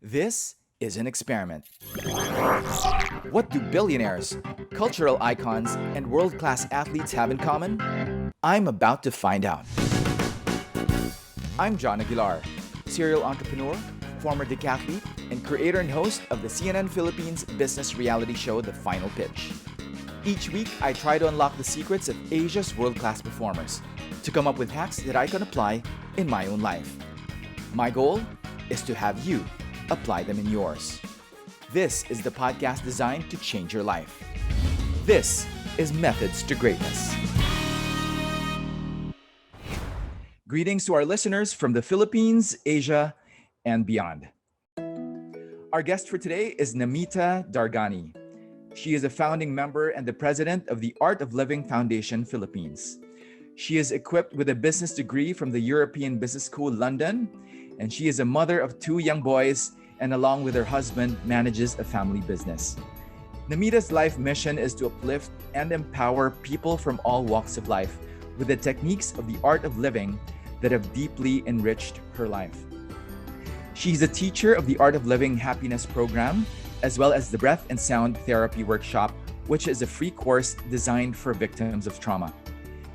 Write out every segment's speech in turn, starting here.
This is an experiment. What do billionaires, cultural icons, and world class athletes have in common? I'm about to find out. I'm John Aguilar, serial entrepreneur, former decathlete, and creator and host of the CNN Philippines business reality show The Final Pitch. Each week, I try to unlock the secrets of Asia's world class performers to come up with hacks that I can apply in my own life. My goal is to have you apply them in yours. This is the podcast designed to change your life. This is Methods to Greatness. Greetings to our listeners from the Philippines, Asia, and beyond. Our guest for today is Nameeta Dargani. She is a founding member and the president of the Art of Living Foundation Philippines. She is equipped with a business degree from the European Business School, London, and she is a mother of 2 young boys and along with her husband manages a family business. Nameeta's life mission is to uplift and empower people from all walks of life with the techniques of the art of living that have deeply enriched her life. She's a teacher of the Art of Living Happiness program, as well as the Breath and Sound Therapy Workshop, which is a free course designed for victims of trauma.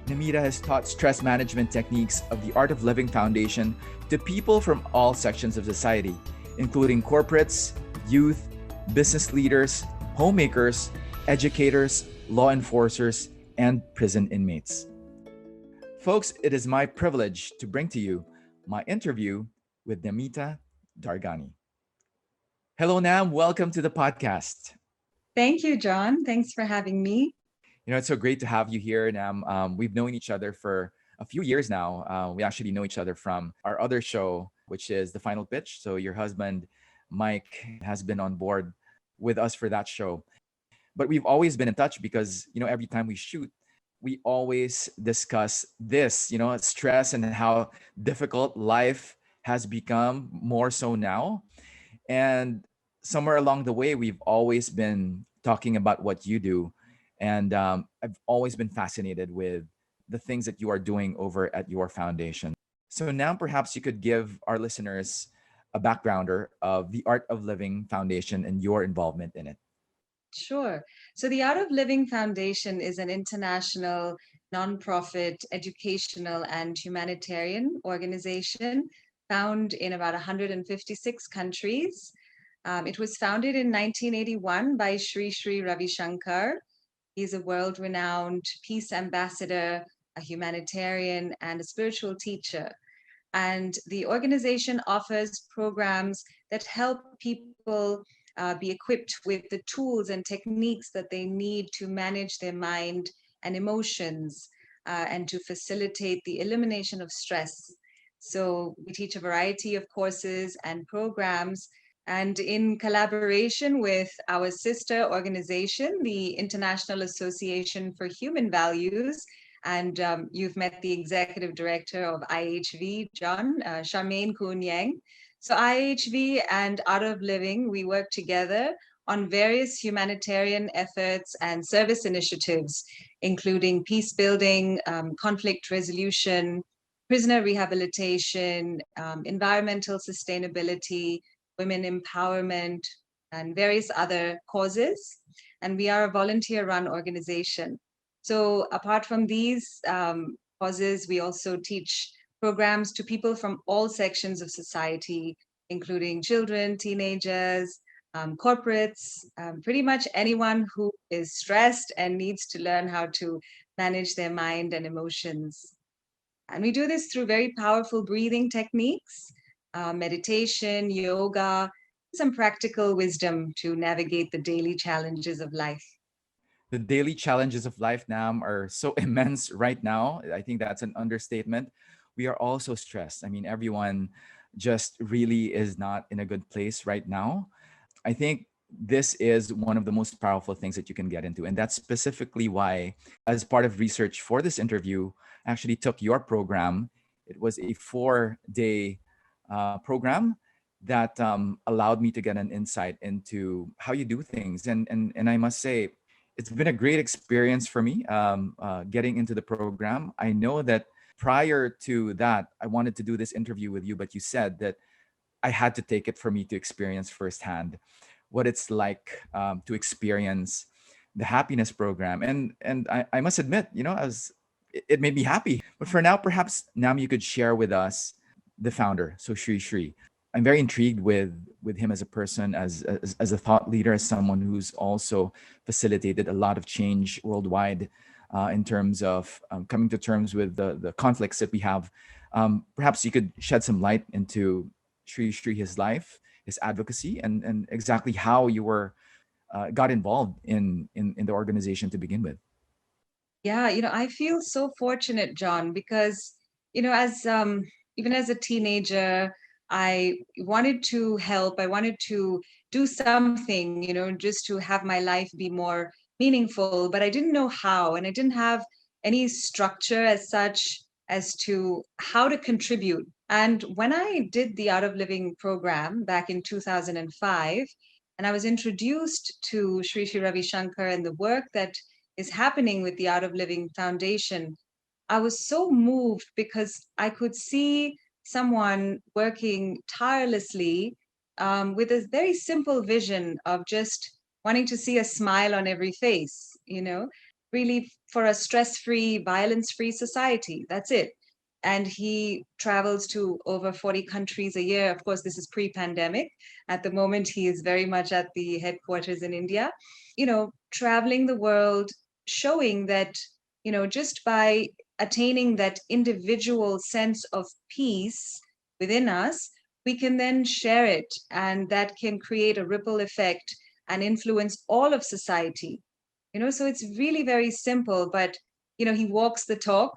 Nameeta has taught stress management techniques of the Art of Living Foundation to people from all sections of society, including corporates, youth, business leaders, homemakers, educators, law enforcers, and prison inmates. Folks, it is my privilege to bring to you my interview with Nameeta Dargani. Hello, Nam. Welcome to the podcast. Thank you, John. Thanks for having me. It's so great to have you here, Nam. We've known each other for a few years now. We actually know each other from our other show, which is The Final Pitch. So your husband, Mike, has been on board with us for that show. But we've always been in touch because, every time we shoot, we always discuss this, stress and how difficult life has become more so now. And somewhere along the way, we've always been talking about what you do. And I've always been fascinated with the things that you are doing over at your foundation. So now perhaps you could give our listeners a backgrounder of the Art of Living Foundation and your involvement in it. Sure. So, the Art of Living Foundation is an international nonprofit educational and humanitarian organization found in about 156 countries. It was founded in 1981 by Sri Ravi Shankar. He's a world renowned peace ambassador, a humanitarian, and a spiritual teacher. And the organization offers programs that help people be equipped with the tools and techniques that they need to manage their mind and emotions and to facilitate the elimination of stress. So we teach a variety of courses and programs. And in collaboration with our sister organization, the International Association for Human Values, and you've met the executive director of IHV, John, Charmaine Kunyang. So IHV and Art of Living, we work together on various humanitarian efforts and service initiatives, including peace building, conflict resolution, prisoner rehabilitation, environmental sustainability, women empowerment, and various other causes. And we are a volunteer-run organization. So apart from these causes, we also teach programs to people from all sections of society, including children, teenagers, corporates, pretty much anyone who is stressed and needs to learn how to manage their mind and emotions. And we do this through very powerful breathing techniques, meditation, yoga, some practical wisdom to navigate the daily challenges of life. The daily challenges of life, Nam, are so immense right now. I think that's an understatement. We are all so stressed. I mean, everyone just really is not in a good place right now. I think this is one of the most powerful things that you can get into. And that's specifically why, as part of research for this interview, I actually took your program. It was a 4-day program that allowed me to get an insight into how you do things. And I must say, it's been a great experience for me getting into the program. I know that prior to that, I wanted to do this interview with you, but you said that I had to take it for me to experience firsthand what it's like to experience the happiness program. And I must admit, as it made me happy. But for now, perhaps Nam, you could share with us the founder, so Shri Shri. I'm very intrigued with him as a person, as a thought leader, as someone who's also facilitated a lot of change worldwide in terms of coming to terms with the conflicts that we have. Perhaps you could shed some light into Shri Shri, his life, his advocacy, and exactly how you were got involved in the organization to begin with. Yeah, I feel so fortunate, John, because, as even as a teenager, I wanted to help. I wanted to do something, just to have my life be more meaningful, but I didn't know how, and I didn't have any structure as such as to how to contribute. And when I did the Art of Living program back in 2005, and I was introduced to Sri Sri Ravi Shankar and the work that is happening with the Art of Living Foundation, I was so moved because I could see someone working tirelessly with a very simple vision of just wanting to see a smile on every face, really for a stress free, violence free society. That's it. And he travels to over 40 countries a year. Of course, this is pre pandemic. At the moment, he is very much at the headquarters in India, traveling the world, showing that, just by attaining that individual sense of peace within us, we can then share it, and that can create a ripple effect and influence all of society. So it's really very simple, but he walks the talk,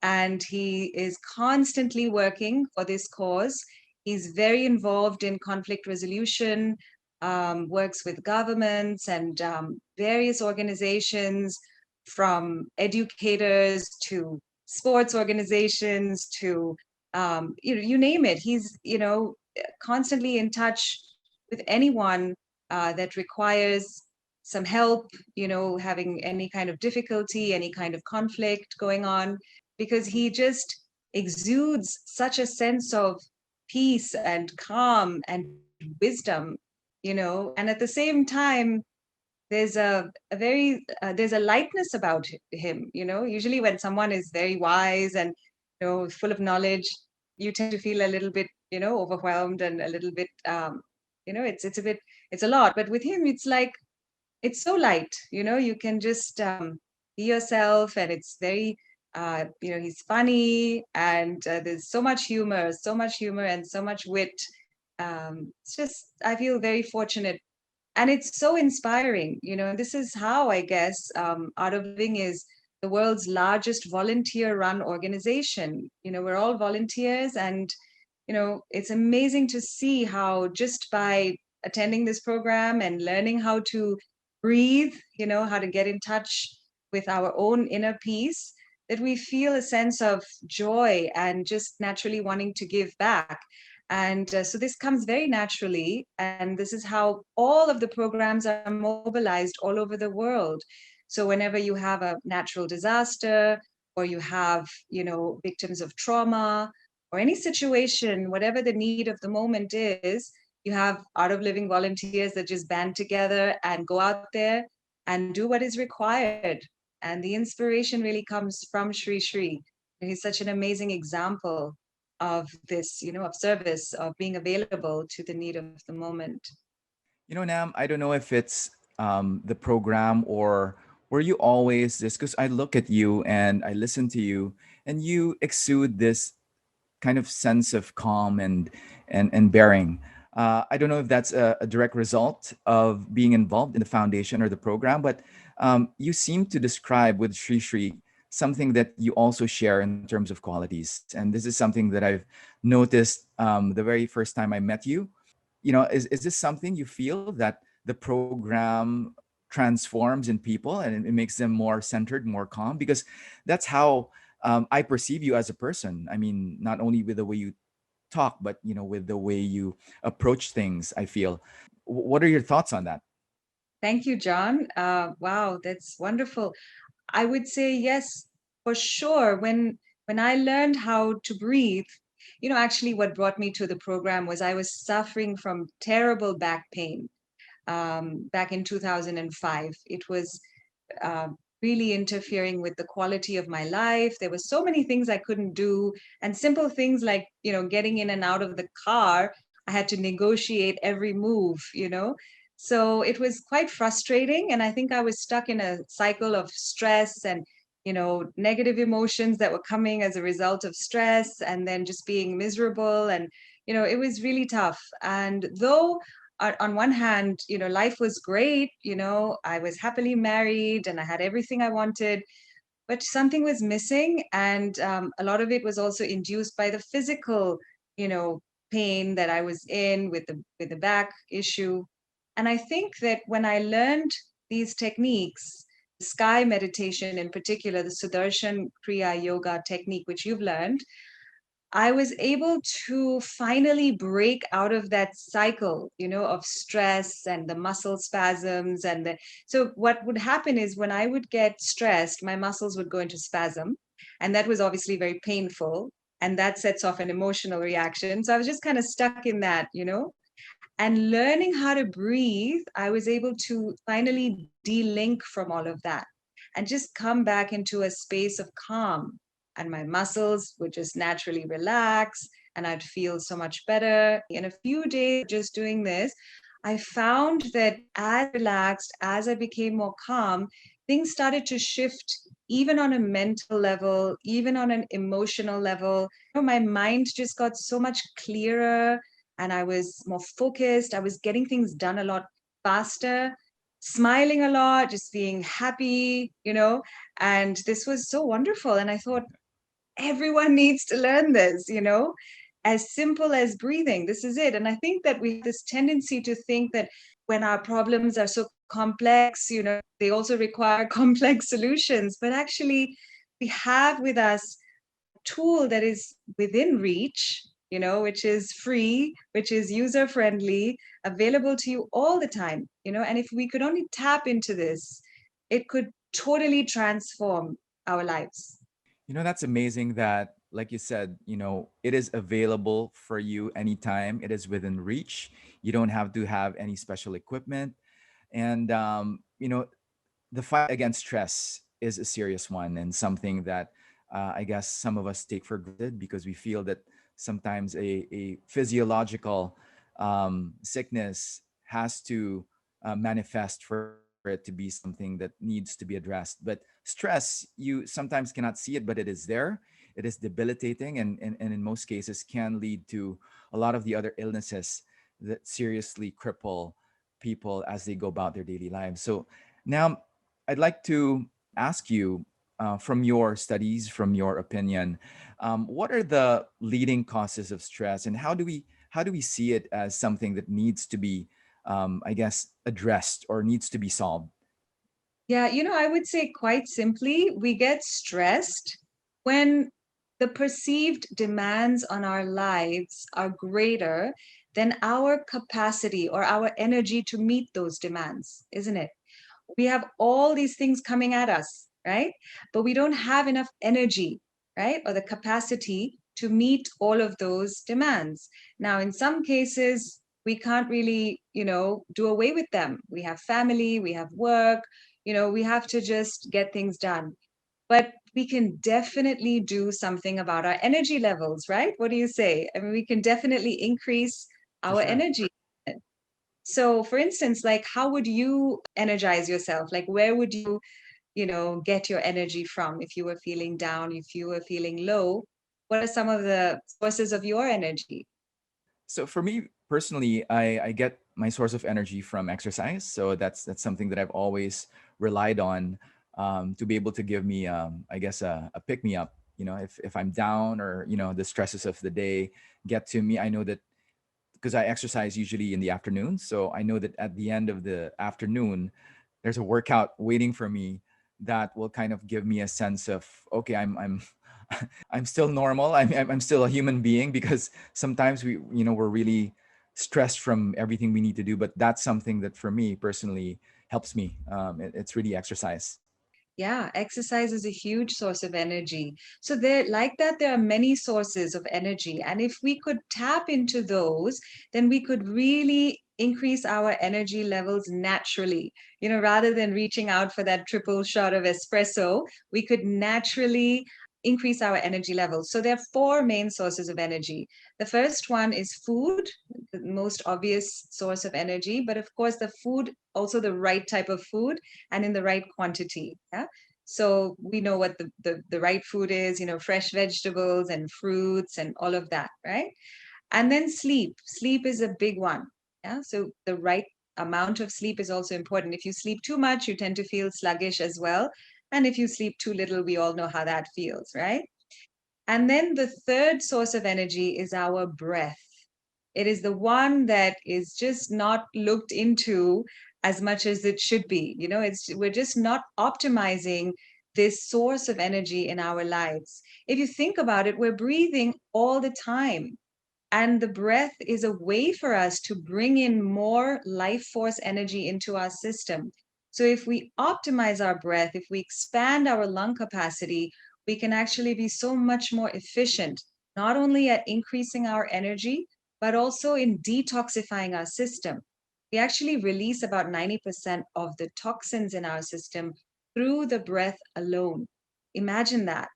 and he is constantly working for this cause. He's very involved in conflict resolution, works with governments and various organizations, from educators to sports organizations to you name it. He's constantly in touch with anyone that requires some help, having any kind of difficulty, any kind of conflict going on, because he just exudes such a sense of peace and calm and wisdom, and at the same time, there's a lightness about him. Usually when someone is very wise and full of knowledge, you tend to feel a little bit overwhelmed and a little bit it's a bit, it's a lot. But with him, it's like it's so light. You can just be yourself, and it's very he's funny, and there's so much humor and so much wit. It's just, I feel very fortunate, and it's so inspiring. This is how, I guess, Art of Living is the world's largest volunteer run organization. We're all volunteers, and it's amazing to see how, just by attending this program and learning how to breathe, how to get in touch with our own inner peace, that we feel a sense of joy and just naturally wanting to give back. And so this comes very naturally. And this is how all of the programs are mobilized all over the world. So whenever you have a natural disaster, or you have, victims of trauma, or any situation, whatever the need of the moment is, you have Art of Living volunteers that just band together and go out there and do what is required. And the inspiration really comes from Sri Sri. He's such an amazing example of this, of service, of being available to the need of the moment. Nam, I don't know if it's the program or were you always this, because I look at you and I listen to you and you exude this kind of sense of calm and bearing. I don't know if that's a direct result of being involved in the foundation or the program, but you seem to describe with Sri Sri something that you also share in terms of qualities. And this is something that I've noticed the very first time I met you. Is this something you feel that the program transforms in people and it makes them more centered, more calm? Because that's how I perceive you as a person. I mean, not only with the way you talk, but with the way you approach things, I feel. What are your thoughts on that? Thank you, John. Wow, that's wonderful. I would say yes, for sure. When I learned how to breathe, Actually, what brought me to the program was I was suffering from terrible back pain back in 2005. It was uh, really interfering with the quality of my life. There were so many things I couldn't do, and simple things like, getting in and out of the car. I had to negotiate every move. So it was quite frustrating. And I think I was stuck in a cycle of stress and, negative emotions that were coming as a result of stress and then just being miserable. And, it was really tough. And though on one hand, life was great. I was happily married and I had everything I wanted, but something was missing. And a lot of it was also induced by the physical, you know, pain that I was in with the back issue. And I think that when I learned these techniques, sky meditation in particular, the Sudarshan Kriya Yoga technique, which you've learned, I was able to finally break out of that cycle, of stress and the muscle spasms so what would happen is when I would get stressed, my muscles would go into spasm, and that was obviously very painful, and that sets off an emotional reaction. So I was just kind of stuck in that. And learning how to breathe, I was able to finally de-link from all of that and just come back into a space of calm. And my muscles would just naturally relax and I'd feel so much better. In a few days of just doing this, I found that as relaxed, as I became more calm, things started to shift even on a mental level, even on an emotional level. My mind just got so much clearer and I was more focused. I was getting things done a lot faster, smiling a lot, just being happy. And this was so wonderful. And I thought, everyone needs to learn this. As simple as breathing. This is it. And I think that we have this tendency to think that when our problems are so complex, they also require complex solutions. But actually, we have with us tool that is within reach, which is free, which is user friendly, available to you all the time. And if we could only tap into this, it could totally transform our lives. That's amazing that, like you said, it is available for you anytime. It is within reach. You don't have to have any special equipment. And, the fight against stress is a serious one and something that I guess some of us take for granted because we feel that sometimes a physiological sickness has to manifest for it to be something that needs to be addressed. But stress, you sometimes cannot see it, but it is there. It is debilitating and in most cases can lead to a lot of the other illnesses that seriously cripple people as they go about their daily lives. So now I'd like to ask you, from your studies, from your opinion, what are the leading causes of stress, and how do we see it as something that needs to be, I guess, addressed or needs to be solved? Yeah, I would say quite simply, we get stressed when the perceived demands on our lives are greater than our capacity or our energy to meet those demands, isn't it? We have all these things coming at us, right? But we don't have enough energy, right? Or the capacity to meet all of those demands. Now, in some cases, we can't really, do away with them. We have family, we have work, we have to just get things done. But we can definitely do something about our energy levels, right? What do you say? I mean, we can definitely increase For our sure. energy. So, for instance, like how would you energize yourself? Like, where would you get your energy from if you were feeling down, if you were feeling low? What are some of the sources of your energy? So for me personally, I get my source of energy from exercise. So that's something that I've always relied on, to be able to give me, I guess, a pick me up. If I'm down or the stresses of the day get to me, I know that because I exercise usually in the afternoon. So I know that at the end of the afternoon, there's a workout waiting for me that will kind of give me a sense of, okay, I'm I'm still normal. I'm still a human being, because sometimes we're really stressed from everything we need to do. But that's something that for me personally helps me. It's really exercise. Yeah, exercise is a huge source of energy. So there are many sources of energy. And if we could tap into those, then we could really increase our energy levels naturally. Rather than reaching out for that triple shot of espresso, we could naturally increase our energy levels. So there are four main sources of energy. The first one is food, the most obvious source of energy, but of course the food, also the right type of food and in the right quantity. Yeah. So we know what the right food is, fresh vegetables and fruits and all of that, right? And then sleep. Sleep is a big one. Yeah. So the right amount of sleep is also important. If you sleep too much, you tend to feel sluggish as well. And if you sleep too little, we all know how that feels, right? And then the third source of energy is our breath. It is the one that is just not looked into as much as it should be. We're just not optimizing this source of energy in our lives. If you think about it, we're breathing all the time. And the breath is a way for us to bring in more life force energy into our system. So if we optimize our breath, if we expand our lung capacity, we can actually be so much more efficient, not only at increasing our energy, but also in detoxifying our system. We actually release about 90% of the toxins in our system through the breath alone. Imagine that.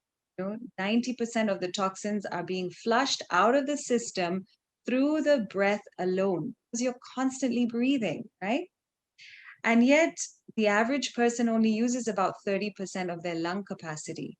90% of the toxins are being flushed out of the system through the breath alone because you're constantly breathing, right? And yet, the average person only uses about 30% of their lung capacity.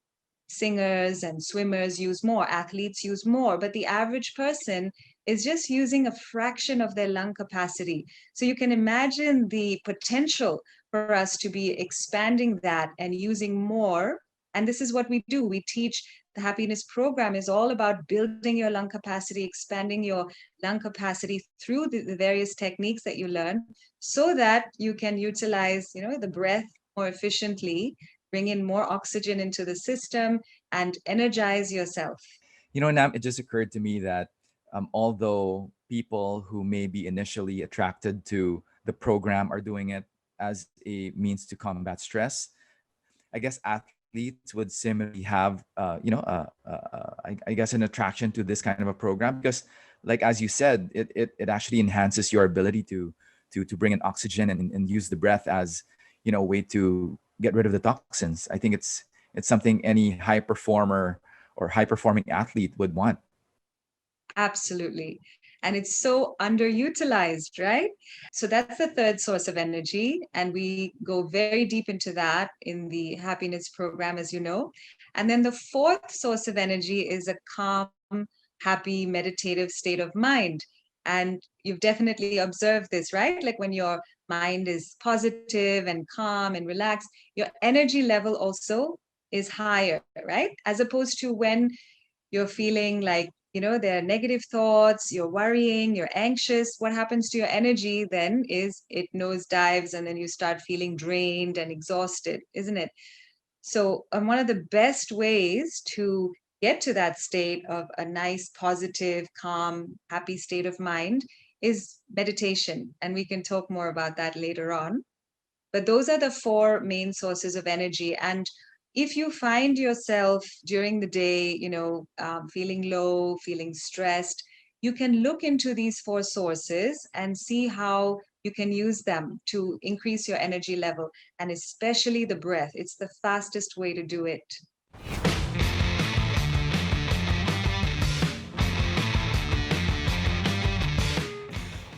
Singers and swimmers use more, athletes use more, but the average person is just using a fraction of their lung capacity. So you can imagine the potential for us to be expanding that and using more. And this is what we do. We teach the happiness program is all about building your lung capacity, expanding your lung capacity through the various techniques that you learn so that you can utilize, the breath more efficiently, bring in more oxygen into the system, and energize yourself. Nam, it just occurred to me that although people who may be initially attracted to the program are doing it as a means to combat stress, I guess athletes would similarly have, I guess, an attraction to this kind of a program because, like as you said, it actually enhances your ability to bring in oxygen and use the breath as a way to get rid of the toxins. I think it's something any high performer or high performing athlete would want. Absolutely. And it's so underutilized, right? So that's the third source of energy. And we go very deep into that in the happiness program, as you know. And then the fourth source of energy is a calm, happy, meditative state of mind. And you've definitely observed this, right? Like when your mind is positive and calm and relaxed, your energy level also is higher, right? As opposed to when you're feeling like, there are negative thoughts, you're worrying, you're anxious. What happens to your energy then is it nosedives and then you start feeling drained and exhausted, isn't it? So, one of the best ways to get to that state of a nice, positive, calm, happy state of mind is meditation. And we can talk more about that later on. But those are the four main sources of energy. And if you find yourself during the day, feeling low, feeling stressed, you can look into these four sources and see how you can use them to increase your energy level, and especially the breath. It's the fastest way to do it.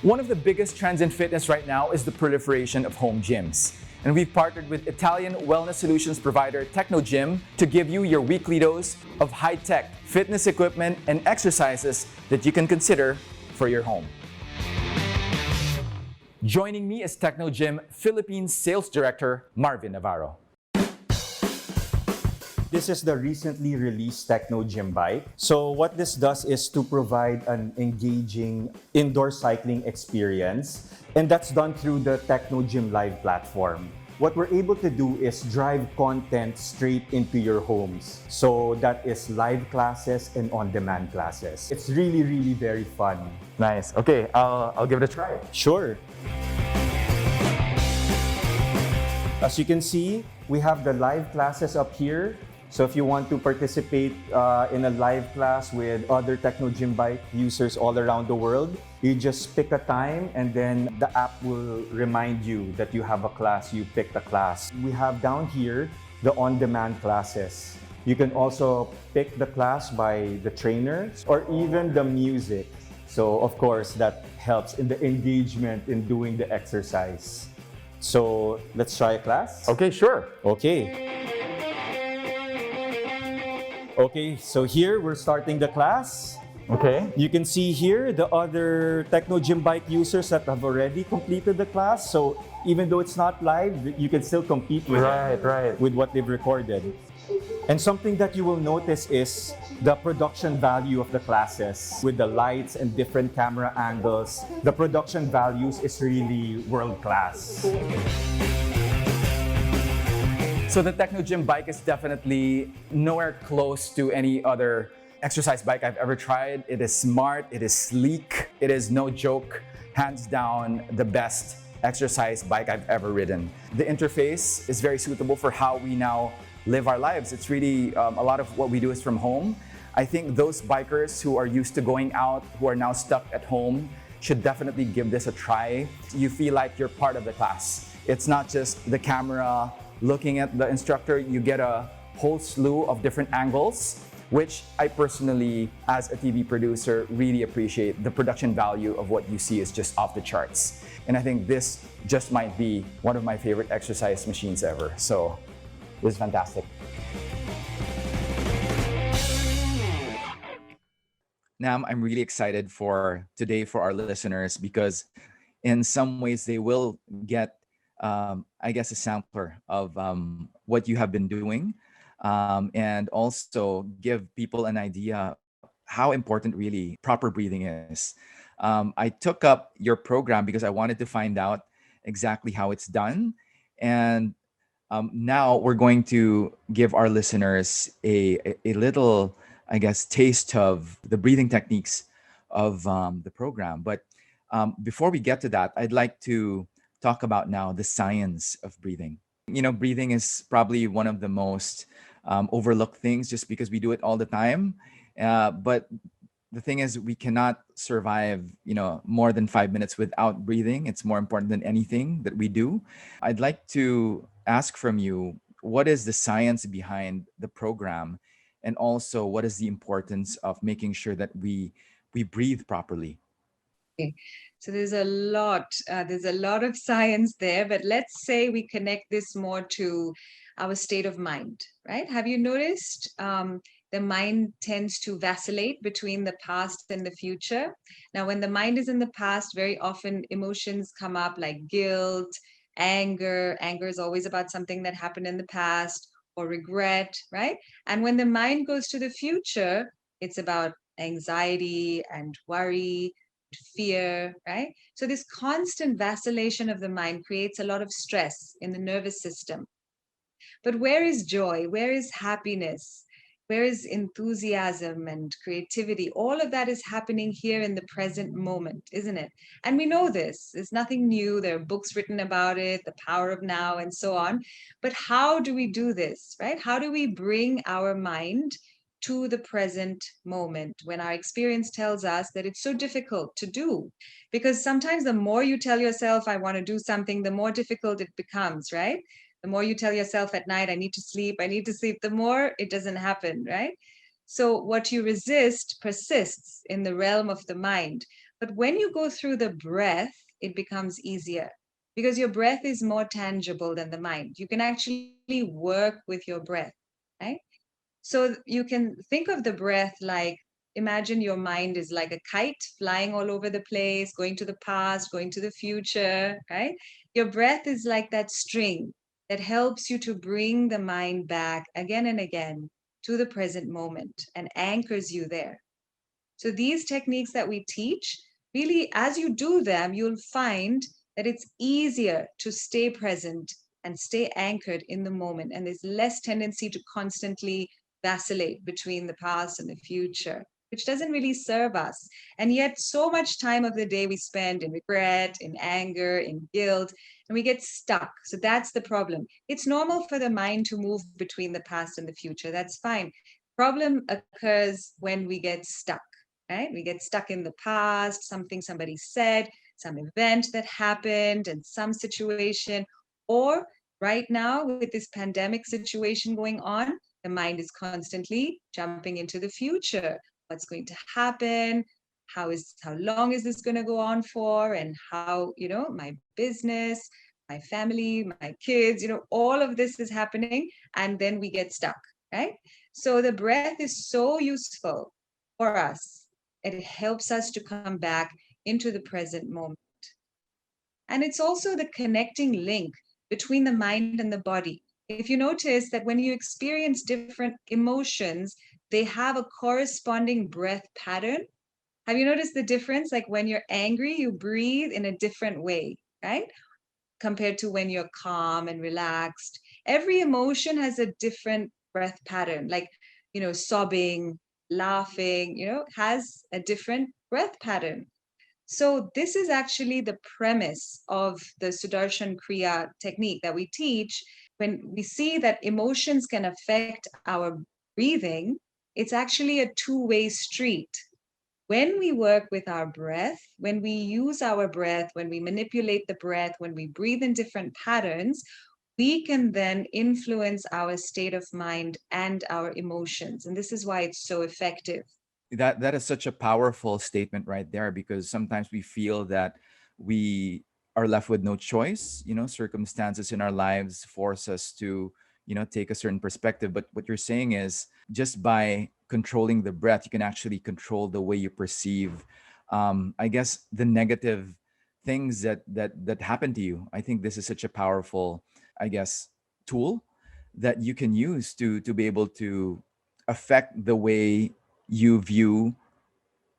One of the biggest trends in fitness right now is the proliferation of home gyms. And we've partnered with Italian wellness solutions provider Technogym to give you your weekly dose of high-tech fitness equipment and exercises that you can consider for your home. Joining me is Technogym Philippines Sales Director Marvin Navarro. This is the recently released Techno Gym bike. So what this does is to provide an engaging indoor cycling experience, and that's done through the Techno Gym Live platform. What we're able to do is drive content straight into your homes. So that is live classes and on-demand classes. It's really, really very fun. Nice. Okay, I'll give it a try. Sure. As you can see, We have the live classes up here. So if you want to participate in a live class with other Techno Gym Bike users all around the world, you just pick a time and then the app will remind you that you have a class, you picked a class. We have down here the on-demand classes. You can also pick the class by the trainers or even the music. So of course that helps in the engagement in doing the exercise. So let's try a class. Okay, sure. Okay. Okay, so here we're starting the class. Okay. You can see here the other Techno Gym Bike users that have already completed the class. So even though it's not live, you can still compete with with what they've recorded. And something that you will notice is the production value of the classes with the lights and different camera angles. The production values is really world class. So the Techno Gym Bike is definitely nowhere close to any other exercise bike I've ever tried. It is smart, it is sleek, it is no joke, hands down the best exercise bike I've ever ridden. The interface is very suitable for how we now live our lives. It's really a lot of what we do is from home. I think those bikers who are used to going out, who are now stuck at home, should definitely give this a try. You feel like you're part of the class. It's not just the camera looking at the instructor, you get a whole slew of different angles, which I personally, as a TV producer, really appreciate. The production value of what you see is just off the charts. And I think this just might be one of my favorite exercise machines ever. So this is fantastic. Nam, I'm really excited for today for our listeners because in some ways they will get I guess, a sampler of what you have been doing, and also give people an idea how important really proper breathing is. I took up your program because I wanted to find out exactly how it's done. And now we're going to give our listeners a little, I guess, taste of the breathing techniques of the program. But before we get to that, I'd like to talk about now the science of breathing. You know, breathing is probably one of the most overlooked things just because we do it all the time. But the thing is, we cannot survive, more than 5 minutes without breathing. It's more important than anything that we do. I'd like to ask from you, what is the science behind the program? And also, what is the importance of making sure that we breathe properly? Okay. So there's a lot of science there, but let's say we connect this more to our state of mind, right? Have you noticed the mind tends to vacillate between the past and the future? Now, when the mind is in the past, very often emotions come up like guilt, anger. Anger is always about something that happened in the past, or regret, right? And when the mind goes to the future, it's about anxiety and worry, fear, right? So this constant vacillation of the mind creates a lot of stress in the nervous system. But where is joy? Where is happiness? Where is enthusiasm and creativity? All of that is happening here in the present moment, isn't it? And we know this. It's nothing new. There are books written about it, the power of now, and so on. But how do we do this, right? How do we bring our mind to the present moment when our experience tells us that it's so difficult to do? Because sometimes the more you tell yourself, I want to do something, the more difficult it becomes, right? The more you tell yourself at night, I need to sleep, the more it doesn't happen, right? So what you resist persists in the realm of the mind. But when you go through the breath, it becomes easier because your breath is more tangible than the mind. You can actually work with your breath, right? So you can think of the breath like, imagine your mind is like a kite flying all over the place, going to the past, going to the future, right? Your breath is like that string that helps you to bring the mind back again and again to the present moment and anchors you there. So these techniques that we teach, really, as you do them, you'll find that it's easier to stay present and stay anchored in the moment. And there's less tendency to constantly vacillate between the past and the future. which doesn't really serve us. And yet, so much time of the day we spend in regret, in anger, in guilt, and we get stuck. So that's the problem. It's normal for the mind to move between the past and the future. That's fine. Problem occurs when we get stuck, right? We get stuck in the past, something somebody said, some event that happened, and some situation, or right now with this pandemic situation going on, the mind is constantly jumping into the future. What's going to happen? How long is this going to go on for? And how, my business, my family, my kids, all of this is happening, and then we get stuck, right? So the breath is so useful for us. It helps us to come back into the present moment. And it's also the connecting link between the mind and the body. If you notice that when you experience different emotions, they have a corresponding breath pattern. Have you noticed the difference? Like when you're angry, you breathe in a different way, right? Compared to when you're calm and relaxed. Every emotion has a different breath pattern, like, sobbing, laughing, has a different breath pattern. So this is actually the premise of the Sudarshan Kriya technique that we teach. When we see that emotions can affect our breathing, it's actually a two-way street. When we work with our breath, when we use our breath, when we manipulate the breath, when we breathe in different patterns, we can then influence our state of mind and our emotions. And this is why it's so effective. That is such a powerful statement right there, because sometimes we feel that we are left with no choice. Circumstances in our lives force us to take a certain perspective. But what you're saying is, just by controlling the breath, you can actually control the way you perceive, I guess, the negative things that happen to you. I think this is such a powerful, I guess, tool that you can use to be able to affect the way you view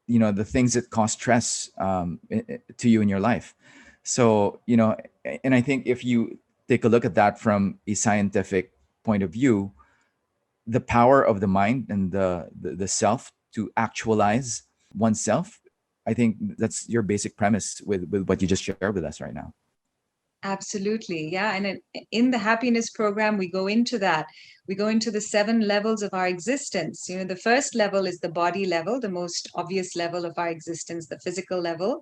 the things that cause stress, to you in your life. So and I think if you take a look at that from a scientific point of view, the power of the mind and the self to actualize oneself, I think that's your basic premise with what you just shared with us right now. Absolutely. Yeah. And in the happiness program, we go into that. We go into the 7 levels of our existence. The first level is the body level, the most obvious level of our existence, the physical level.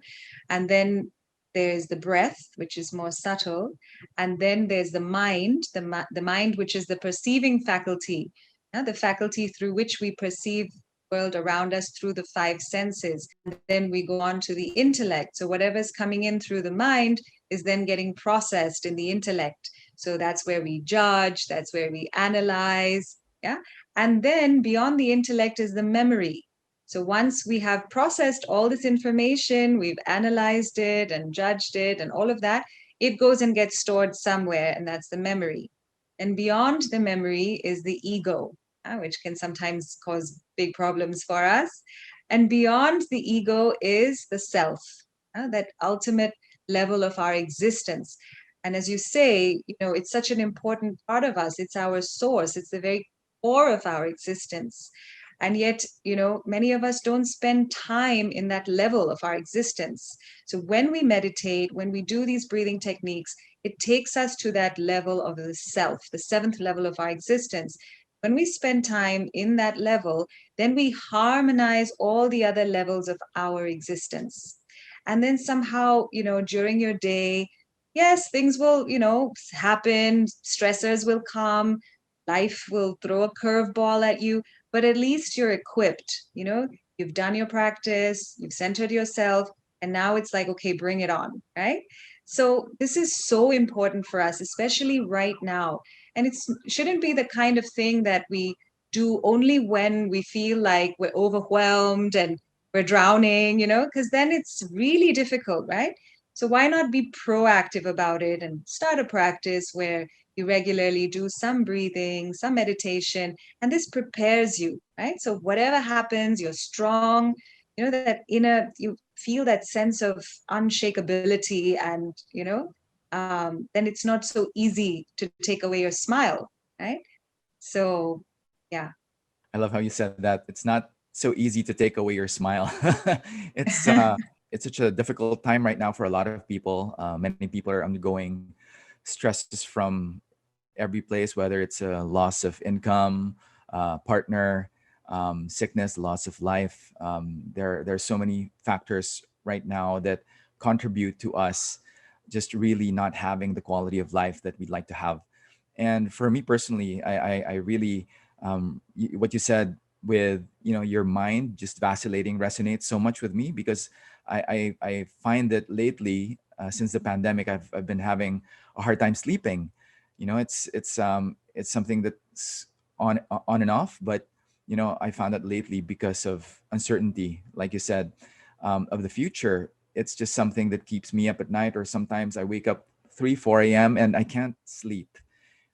And then there's the breath, which is more subtle. And then there's the mind, the mind, which is the perceiving faculty, the faculty through which we perceive world around us through the 5 senses. And then we go on to the intellect. So whatever's coming in through the mind is then getting processed in the intellect. So that's where we judge, that's where we analyze. Yeah. And then beyond the intellect is the memory. So once we have processed all this information, we've analyzed it and judged it and all of that, it goes and gets stored somewhere, and that's the memory. And beyond the memory is the ego, which can sometimes cause big problems for us. And beyond the ego is the self, that ultimate level of our existence. And as you say, it's such an important part of us. It's our source. It's the very core of our existence. And yet, many of us don't spend time in that level of our existence. So when we meditate, when we do these breathing techniques, it takes us to that level of the self, the 7th level of our existence. When we spend time in that level, then we harmonize all the other levels of our existence. And then somehow, during your day, yes, things will, happen, stressors will come, life will throw a curveball at you, but at least you're equipped. You've done your practice, you've centered yourself, and now it's like, okay, bring it on, right? So this is so important for us, especially right now. And it shouldn't be the kind of thing that we do only when we feel like we're overwhelmed and we're drowning, because then it's really difficult, right? So why not be proactive about it and start a practice where you regularly do some breathing, some meditation, and this prepares you, right? So whatever happens, you're strong, that you feel that sense of unshakability, and, then it's not so easy to take away your smile, right? So, yeah. I love how you said that. It's not so easy to take away your smile. it's it's such a difficult time right now for a lot of people. Many people are undergoing stresses from every place, whether it's a loss of income, partner, sickness, loss of life. There's so many factors right now that contribute to us just really not having the quality of life that we'd like to have. And for me personally, I really what you said with your mind just vacillating resonates so much with me because I find that lately since the pandemic I've been having a hard time sleeping. It's something that's on and off, but I found that lately because of uncertainty, like you said, of the future. It's just something that keeps me up at night, or sometimes I wake up 3 4 a.m. and I can't sleep.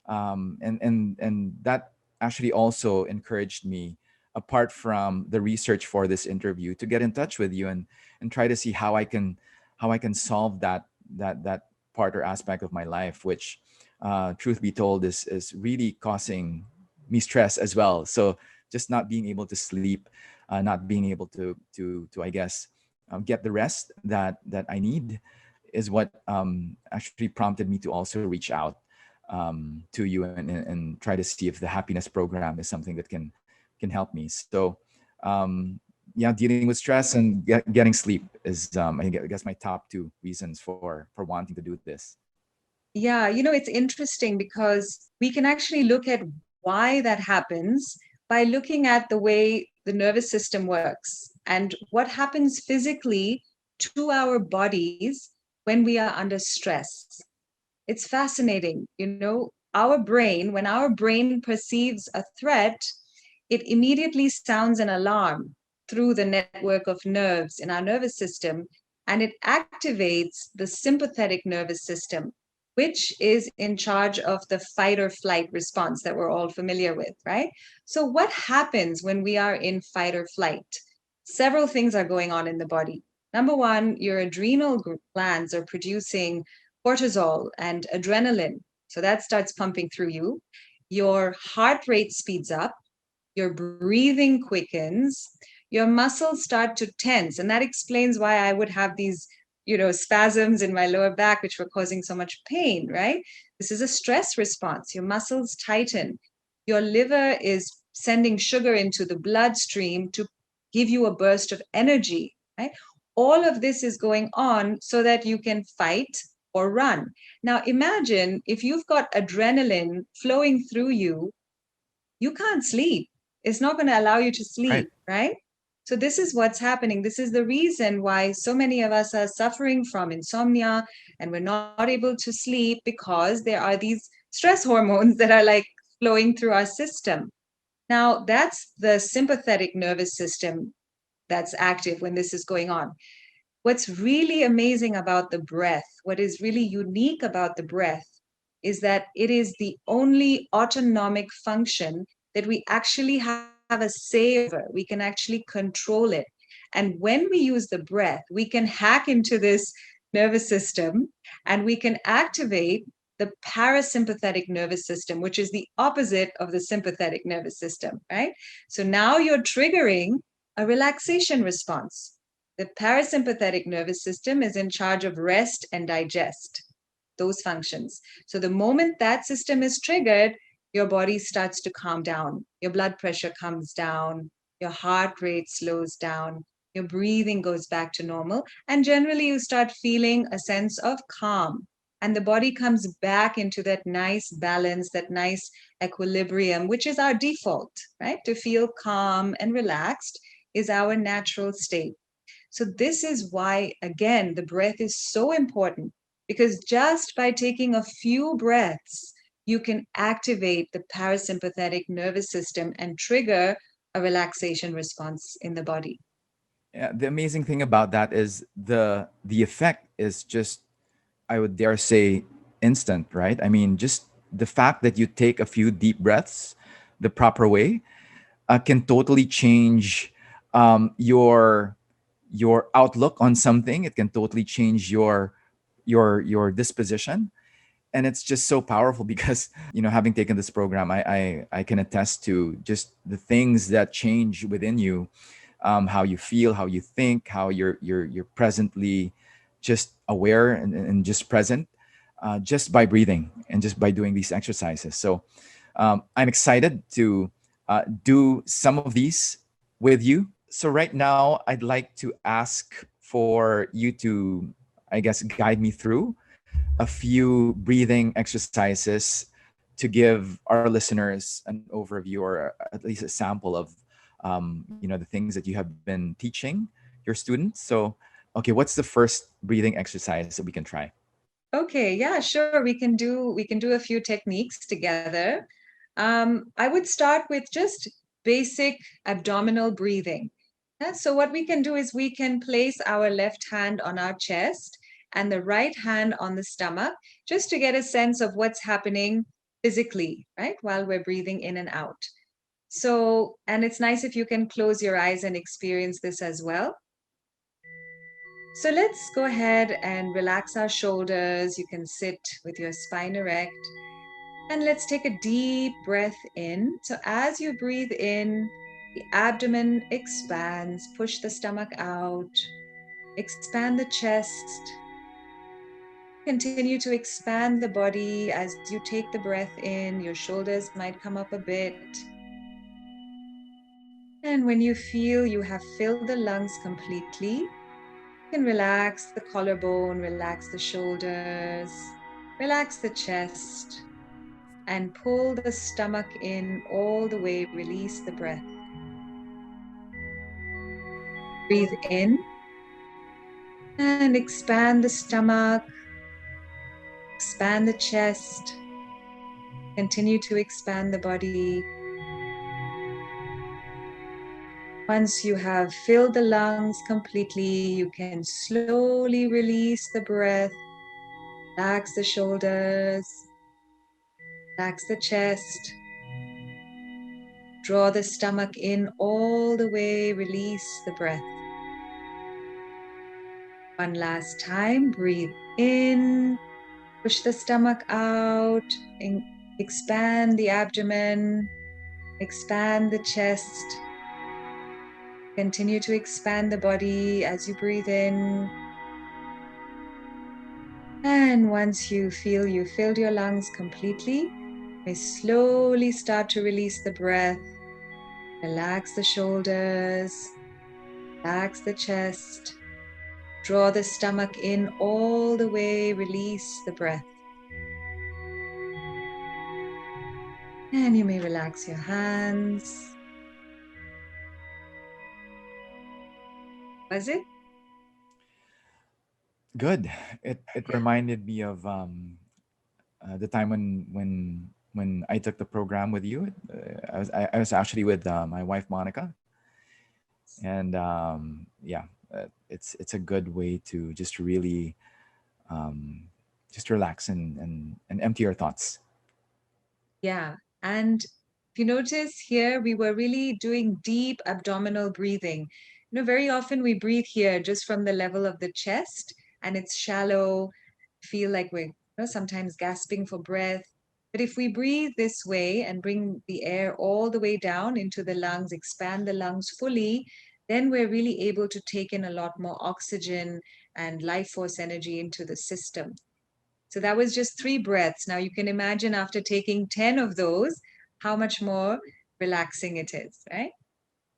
And that actually also encouraged me, apart from the research for this interview, to get in touch with you and try to see how I can solve that part or aspect of my life, which truth be told is really causing me stress as well. So just not being able to sleep, not being able to I guess get the rest that I need, is what actually prompted me to also reach out to you and try to see if the happiness program is something that can help me. So yeah, dealing with stress and getting sleep is I guess my top two reasons for wanting to do this. Yeah, it's interesting because we can actually look at why that happens by looking at the way the nervous system works and what happens physically to our bodies when we are under stress. It's fascinating. Our brain, when our brain perceives a threat, it immediately sounds an alarm through the network of nerves in our nervous system, and it activates the sympathetic nervous system, which is in charge of the fight or flight response that we're all familiar with, right? So, what happens when we are in fight or flight? Several things are going on in the body. Number one, your adrenal glands are producing cortisol and adrenaline. So that starts pumping through you. Your heart rate speeds up, your breathing quickens, your muscles start to tense. And that explains why I would have these, spasms in my lower back, which were causing so much pain, right? This is a stress response. Your muscles tighten. Your liver is sending sugar into the bloodstream to give you a burst of energy, right? All of this is going on so that you can fight or run. Now, imagine if you've got adrenaline flowing through you, you can't sleep. It's not going to allow you to Right. sleep, right? So, this is what's happening. This is the reason why so many of us are suffering from insomnia and we're not able to sleep, because there are these stress hormones that are like flowing through our system. Now, that's the sympathetic nervous system that's active when this is going on. What's really amazing about the breath, what is really unique about the breath, is that it is the only autonomic function that we actually have a say over. We can actually control it. And when we use the breath, we can hack into this nervous system and we can activate the parasympathetic nervous system, which is the opposite of the sympathetic nervous system, right? So now you're triggering a relaxation response. The parasympathetic nervous system is in charge of rest and digest, those functions. So the moment that system is triggered, your body starts to calm down. Your blood pressure comes down, your heart rate slows down, your breathing goes back to normal, and generally you start feeling a sense of calm. And the body comes back into that nice balance, that nice equilibrium, which is our default, right? To feel calm and relaxed is our natural state. So, this is why, again, the breath is so important, because just by taking a few breaths, you can activate the parasympathetic nervous system and trigger a relaxation response in the body. Yeah, the amazing thing about that is the effect is just, I would dare say, instant, right? I mean, just the fact that you take a few deep breaths the proper way can totally change your outlook on something. It can totally change your disposition. And it's just so powerful because, having taken this program, I can attest to just the things that change within you, how you feel, how you think, how you're presently just aware and just present, just by breathing and just by doing these exercises. So I'm excited to do some of these with you. So right now, I'd like to ask for you to, I guess, guide me through a few breathing exercises to give our listeners an overview, or at least a sample of the things that you have been teaching your students. So okay, what's the first breathing exercise that we can try? Okay, yeah, sure. We can do a few techniques together. I would start with just basic abdominal breathing. So what we can do is we can place our left hand on our chest and the right hand on the stomach, just to get a sense of what's happening physically, right? While we're breathing in and out. So, and it's nice if you can close your eyes and experience this as well. So let's go ahead and relax our shoulders. You can sit with your spine erect. And let's take a deep breath in. So as you breathe in, the abdomen expands, push the stomach out, expand the chest. Continue to expand the body as you take the breath in. Your shoulders might come up a bit. And when you feel you have filled the lungs completely, you can relax the collarbone, relax the shoulders, relax the chest, and pull the stomach in all the way, release the breath. Breathe in and expand the stomach, expand the chest, continue to expand the body. Once you have filled the lungs completely, you can slowly release the breath, relax the shoulders, relax the chest, draw the stomach in all the way, release the breath. One last time, breathe in, push the stomach out, expand the abdomen, expand the chest. Continue to expand the body as you breathe in. And once you feel you filled your lungs completely, you may slowly start to release the breath. Relax the shoulders, relax the chest. Draw the stomach in all the way, release the breath. And you may relax your hands. Was it? Good. It reminded me of the time when I took the program with you. I was actually with my wife Monica, and yeah, it's a good way to just really um, just relax and empty your thoughts. Yeah. And if you notice here, we were really doing deep abdominal breathing. Very often we breathe here just from the level of the chest and it's shallow, feel like we're sometimes gasping for breath. But if we breathe this way and bring the air all the way down into the lungs, expand the lungs fully, then we're really able to take in a lot more oxygen and life force energy into the system. So that was just 3 breaths. Now you can imagine after taking 10 of those, how much more relaxing it is, right?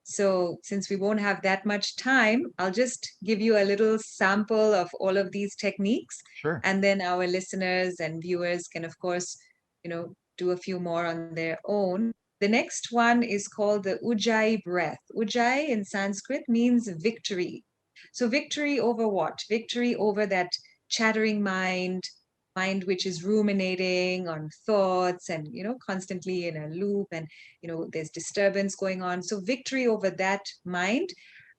So since we won't have that much time, I'll just give you a little sample of all of these techniques. Sure. And then our listeners and viewers can, of course, do a few more on their own. The next one is called the Ujjayi breath. Ujjayi in Sanskrit means victory. So victory over what? Victory over that chattering mind which is ruminating on thoughts and constantly in a loop, and there's disturbance going on. So victory over that mind,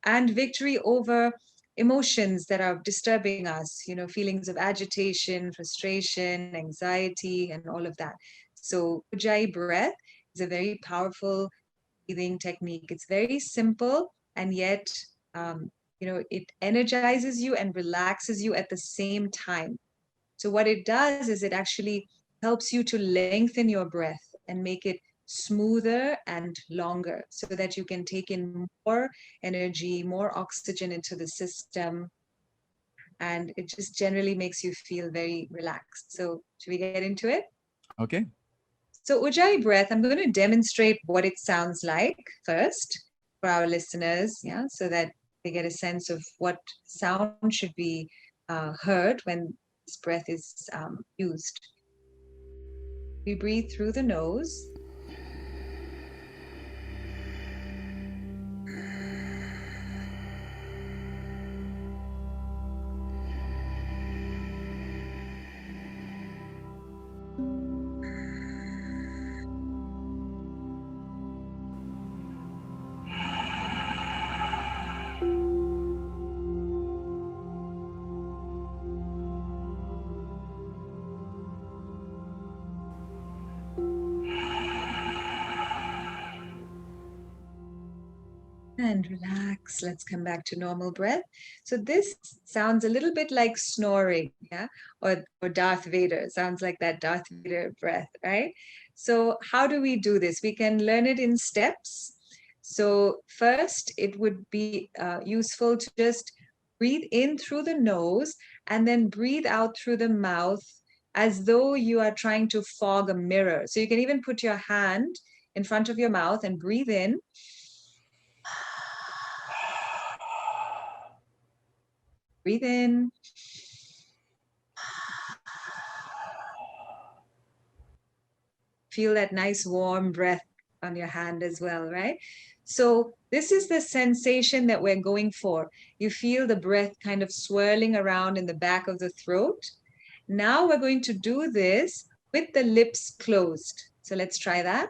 and victory over emotions that are disturbing us, feelings of agitation, frustration, anxiety, and all of that. So Ujjayi breath is a very powerful breathing technique. It's very simple, and yet it energizes you and relaxes you at the same time. So what it does is it actually helps you to lengthen your breath and make it smoother and longer so that you can take in more energy, more oxygen into the system. And it just generally makes you feel very relaxed. So should we get into it? Okay. So Ujjayi breath, I'm going to demonstrate what it sounds like first for our listeners, yeah, so that they get a sense of what sound should be heard when this breath is used. We breathe through the nose. And relax. Let's come back to normal breath. So this sounds a little bit like snoring, yeah, or Darth Vader. Sounds like that Darth Vader breath, right? So how do we do this? We can learn it in steps. So first, it would be useful to just breathe in through the nose and then breathe out through the mouth as though you are trying to fog a mirror. So you can even put your hand in front of your mouth and breathe in. Breathe in. Feel that nice warm breath on your hand as well, right? So this is the sensation that we're going for. You feel the breath kind of swirling around in the back of the throat. Now we're going to do this with the lips closed. So let's try that.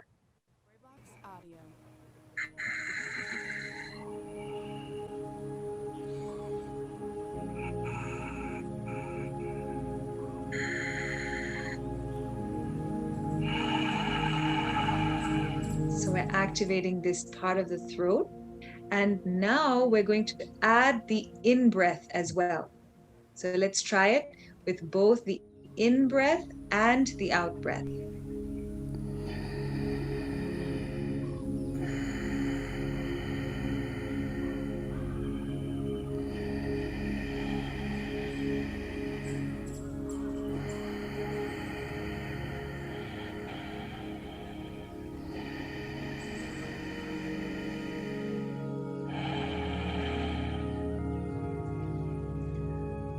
So we're activating this part of the throat. And now we're going to add the in-breath as well. So let's try it with both the in-breath and the out-breath.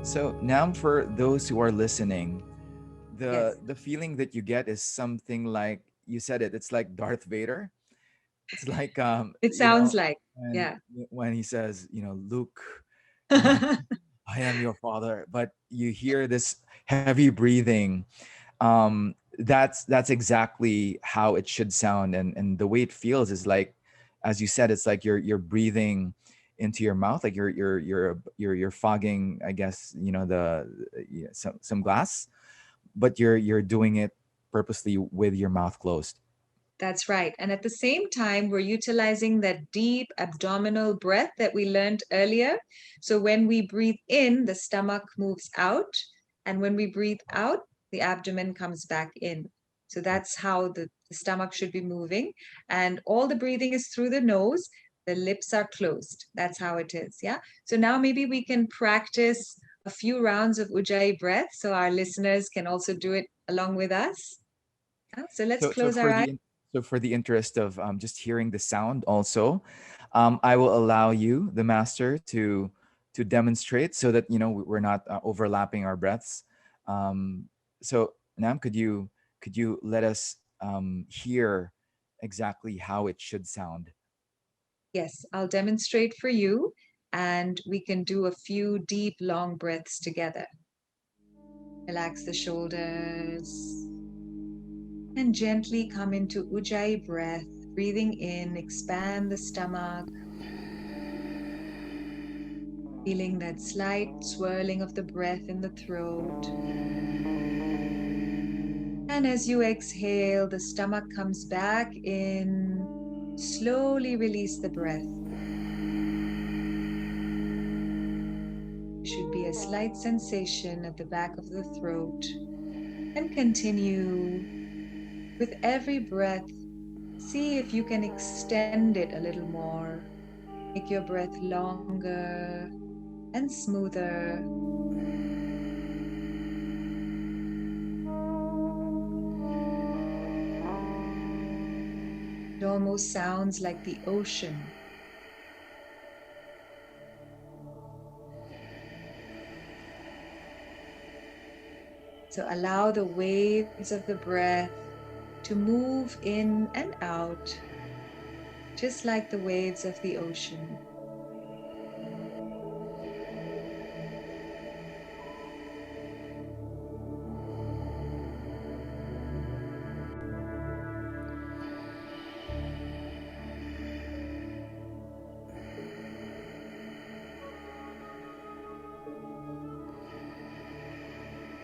So now for those who are listening, Yes. the feeling that you get is something like you said it. It's like Darth Vader. It's like It sounds like, when yeah. when he says, Luke, you know, I am your father, but you hear this heavy breathing. That's exactly how it should sound, and the way it feels is like, as you said, it's like you're breathing into your mouth, like you're fogging, I guess, some glass, but you're doing it purposely with your mouth closed. That's right. And at the same time, we're utilizing that deep abdominal breath that we learned earlier. So when we breathe in, the stomach moves out. And when we breathe out, the abdomen comes back in. So that's how the stomach should be moving. And all the breathing is through the nose. The lips are closed. That's how it is. Yeah. So now maybe we can practice a few rounds of Ujjayi breath so our listeners can also do it along with us. Yeah? So let's So, so close our for eyes. the so for the interest of just hearing the sound, also, I will allow you, the master, to demonstrate so that we're not overlapping our breaths. So, Nam, could you let us hear exactly how it should sound? Yes, I'll demonstrate for you, and we can do a few deep, long breaths together. Relax the shoulders and gently come into Ujjayi breath. Breathing in, expand the stomach, feeling that slight swirling of the breath in the throat. And as you exhale, the stomach comes back in. Slowly release the breath. Should be a this light sensation at the back of the throat, and continue with every breath. See if you can extend it a little more. Make your breath longer and smoother. It almost sounds like the ocean. So allow the waves of the breath to move in and out, just like the waves of the ocean.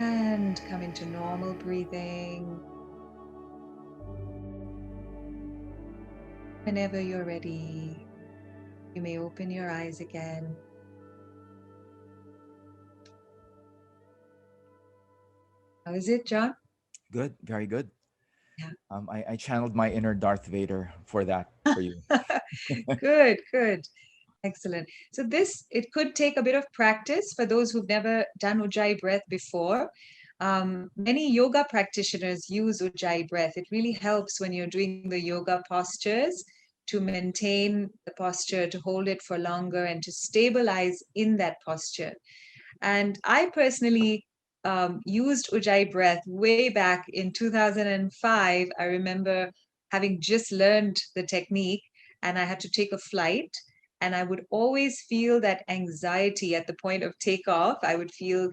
And come into normal breathing. Whenever you're ready, you may open your eyes again. How is it, John? Good, very good. Yeah. I channeled my inner Darth Vader for that for you. Good, good. Excellent. So this, it could take a bit of practice for those who've never done Ujjayi breath before. Many yoga practitioners use Ujjayi breath. It really helps when you're doing the yoga postures to maintain the posture, to hold it for longer, and to stabilize in that posture. And I personally used Ujjayi breath way back in 2005. I remember having just learned the technique and I had to take a flight. And I would always feel that anxiety at the point of takeoff. I would feel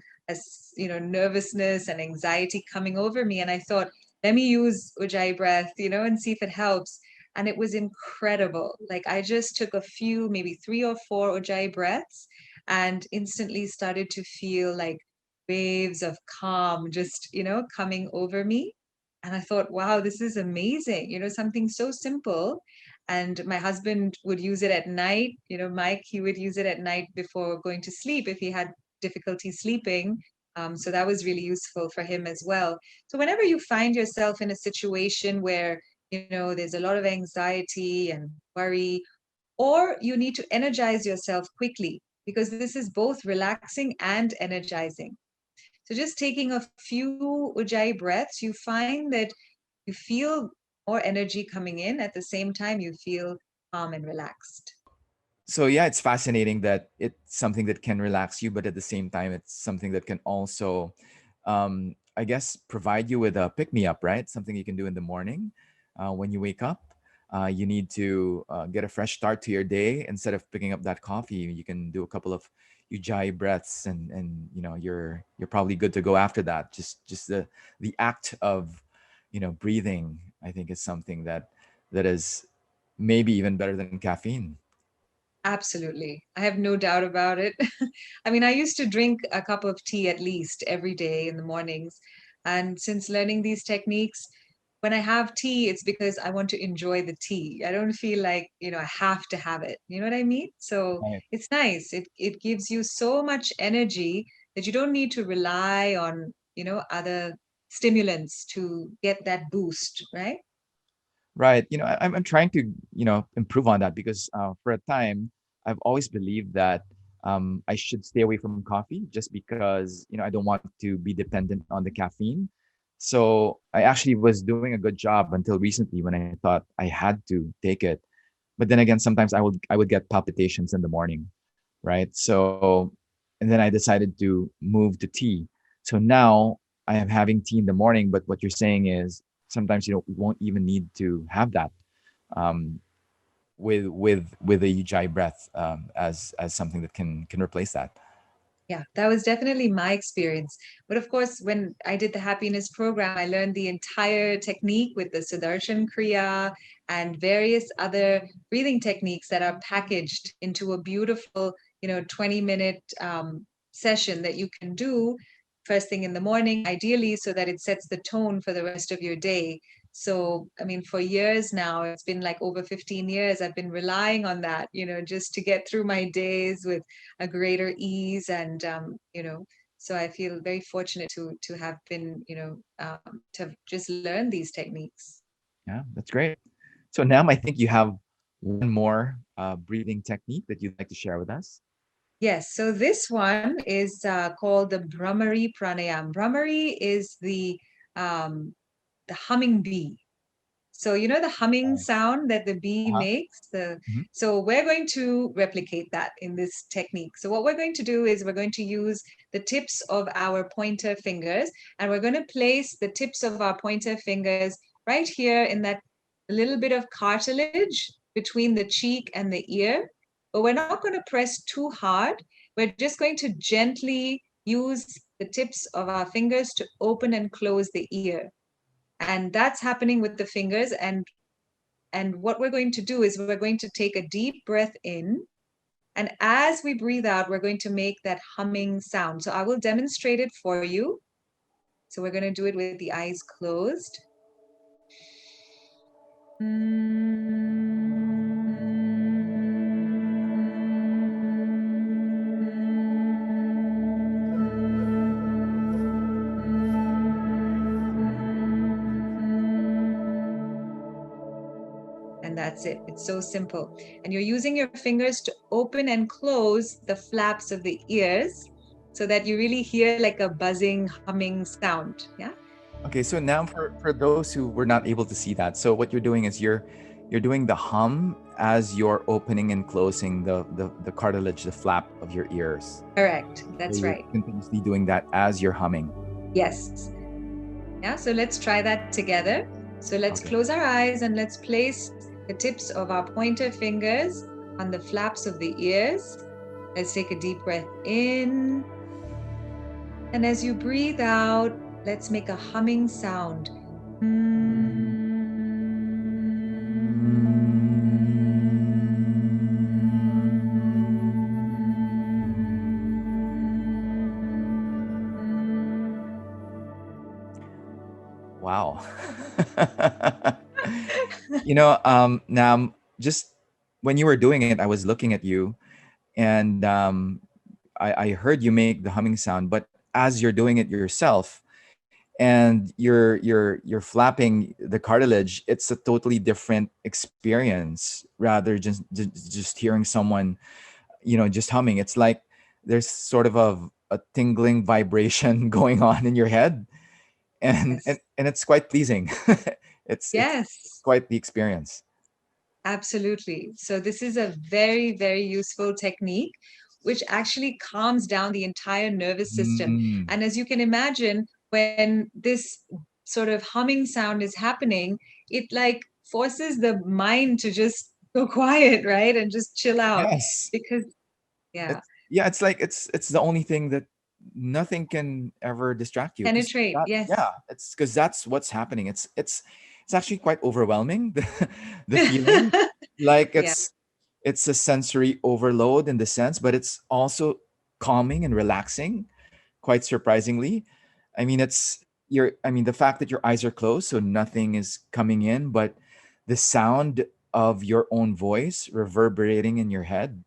nervousness and anxiety coming over me. And I thought, let me use Ujjayi breath, and see if it helps. And it was incredible. Like I just took a few, maybe 3 or 4 Ujjayi breaths and instantly started to feel like waves of calm just, coming over me. And I thought, wow, this is amazing, something so simple. And my husband would use it at night, Mike, he would use it at night before going to sleep if he had difficulty sleeping. So that was really useful for him as well. So whenever you find yourself in a situation where, there's a lot of anxiety and worry, or you need to energize yourself quickly, because this is both relaxing and energizing. So just taking a few Ujjayi breaths, you find that you feel more energy coming in. At the same time, you feel calm and relaxed. So yeah, it's fascinating that it's something that can relax you, but at the same time, it's something that can also, I guess, provide you with a pick me up, right? Something you can do in the morning when you wake up. You need to get a fresh start to your day. Instead of picking up that coffee, you can do a couple of ujjayi breaths, and you're probably good to go after that. Just the act of breathing, I think, is something that is maybe even better than caffeine. Absolutely. I have no doubt about it. I mean, I used to drink a cup of tea at least every day in the mornings. And since learning these techniques, when I have tea, it's because I want to enjoy the tea. I don't feel like, I have to have it. You know what I mean? So Right. it's nice. It gives you so much energy that you don't need to rely on, other stimulants to get that boost, right? Right. I'm trying to, improve on that because for a time, I've always believed that I should stay away from coffee just because, I don't want to be dependent on the caffeine. So I actually was doing a good job until recently when I thought I had to take it. But then again, sometimes I would get palpitations in the morning, right? So, and then I decided to move to tea. So now I am having tea in the morning, but what you're saying is sometimes we won't even need to have that um, with the ujjayi breath as something that can replace that. Yeah, that was definitely my experience. But of course, when I did the happiness program, I learned the entire technique with the Sudarshan Kriya and various other breathing techniques that are packaged into a beautiful, 20-minute session that you can do first thing in the morning, ideally, so that it sets the tone for the rest of your day. So, I mean, for years now, it's been like over 15 years, I've been relying on that, just to get through my days with a greater ease. And, so I feel very fortunate to have been, to have just learned these techniques. Yeah, that's great. So now I think you have one more breathing technique that you'd like to share with us. Yes, so this one is called the Brahmari Pranayam. Brahmari is the humming bee. So you know the humming Oh, sound that the bee uh-huh. makes. Mhm. So we're going to replicate that in this technique. So what we're going to do is we're going to use the tips of our pointer fingers, and we're going to place the tips of our pointer fingers right here in that little bit of cartilage between the cheek and the ear. But we're not going to press too hard. We're just going to gently use the tips of our fingers to open and close the ear, and that's happening with the fingers. And what we're going to do is we're going to take a deep breath in, and as we breathe out, we're going to make that humming sound. So I will demonstrate it for you. So we're going to do it with the eyes closed. And that's it. It's so simple. And you're using your fingers to open and close the flaps of the ears so that you really hear like a buzzing, humming sound. Yeah. Okay, so now for those who were not able to see that, so what you're doing is you're doing the hum as you're opening and closing the cartilage, the flap of your ears. Correct. So That's you're right. continuously doing that as you're humming. Yes. Yeah. So let's try that together. So let's Okay. close our eyes and let's place the tips of our pointer fingers on the flaps of the ears. Let's take a deep breath in. And as you breathe out, let's make a humming sound. Wow. Now just when you were doing it, I was looking at you, and I heard you make the humming sound, but as you're doing it yourself and you're flapping the cartilage, it's a totally different experience rather just hearing someone, just humming. It's like there's sort of a tingling vibration going on in your head, and Yes. it's quite pleasing. It's Yes. quite the experience. Absolutely. So this is a very, very useful technique, which actually calms down the entire nervous system. Mm, And as you can imagine, when this sort of humming sound is happening, it like forces the mind to just go quiet, right? And just chill out. yes. Because, yeah, Yeah, it's like it's the only thing that nothing can ever distract you, because penetrate. that, Yes. yeah, it's because that's what's happening. It's actually quite overwhelming, the feeling, like Yeah. it's a sensory overload in the sense, but it's also calming and relaxing, quite surprisingly. I mean, the fact that your eyes are closed, so nothing is coming in, but the sound of your own voice reverberating in your head,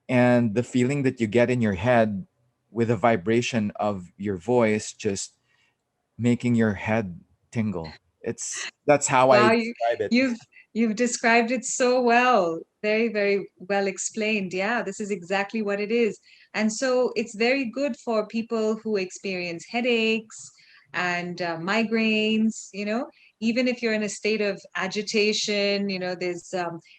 and the feeling that you get in your head with the vibration of your voice just making your head tingle. That's how I Wow, describe it. you've you've described it so well. Very, very well explained. Yeah, this is exactly what it is. And so it's very good for people who experience headaches and migraines, even if you're in a state of agitation, there's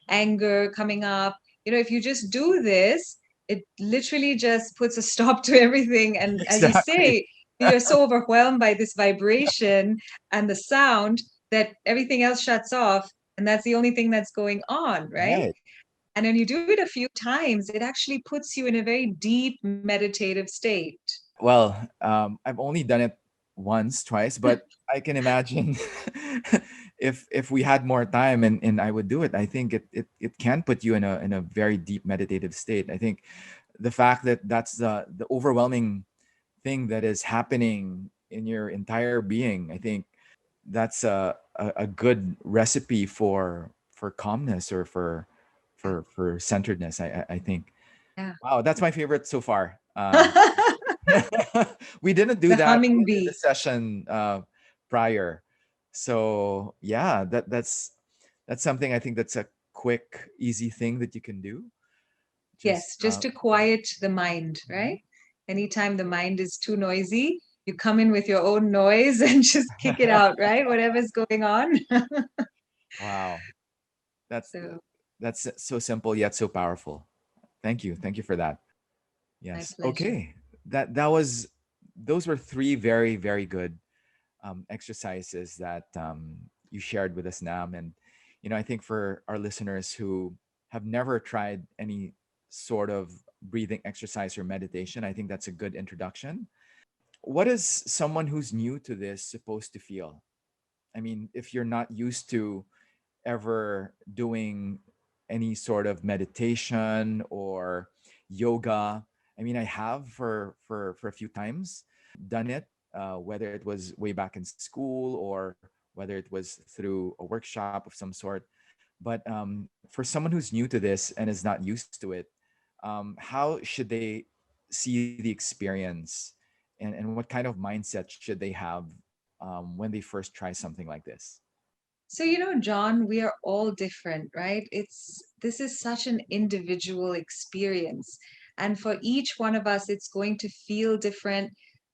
anger coming up. If you just do this, it literally just puts a stop to everything. And as you Exactly. say, you're so overwhelmed by this vibration and the sound that everything else shuts off, and that's the only thing that's going on, right? Right. And when you do it a few times, it actually puts you in a very deep meditative state. Well, I've only done it once, twice, but I can imagine if we had more time and I would do it, I think it can put you in a very deep meditative state. I think the fact that that's the overwhelming thing that is happening in your entire being, I think that's a good recipe for calmness or for centeredness. I think. Yeah. Wow, that's my favorite so far. We didn't do The that humming in the bee. session prior, so yeah, that's something I think that's a quick, easy thing that you can do. Just Yes, just to quiet the mind, right? Anytime the mind is too noisy, you come in with your own noise and just kick it out, right? Whatever's going on. wow, that's So, that's so simple yet so powerful. Thank you for that. my Yes. pleasure. Okay. That was those were three very good exercises that you shared with us, Nam. And I think for our listeners who have never tried any sort of breathing exercise or meditation, I think that's a good introduction. What is someone who's new to this supposed to feel? I mean, if you're not used to ever doing any sort of meditation or yoga. I mean, I have for a few times done it, whether it was way back in school or whether it was through a workshop of some sort. But for someone who's new to this and is not used to it, how should they see the experience, and what kind of mindset should they have when they first try something like this? So, John, we are all different, right? This is such an individual experience. And for each one of us, it's going to feel different,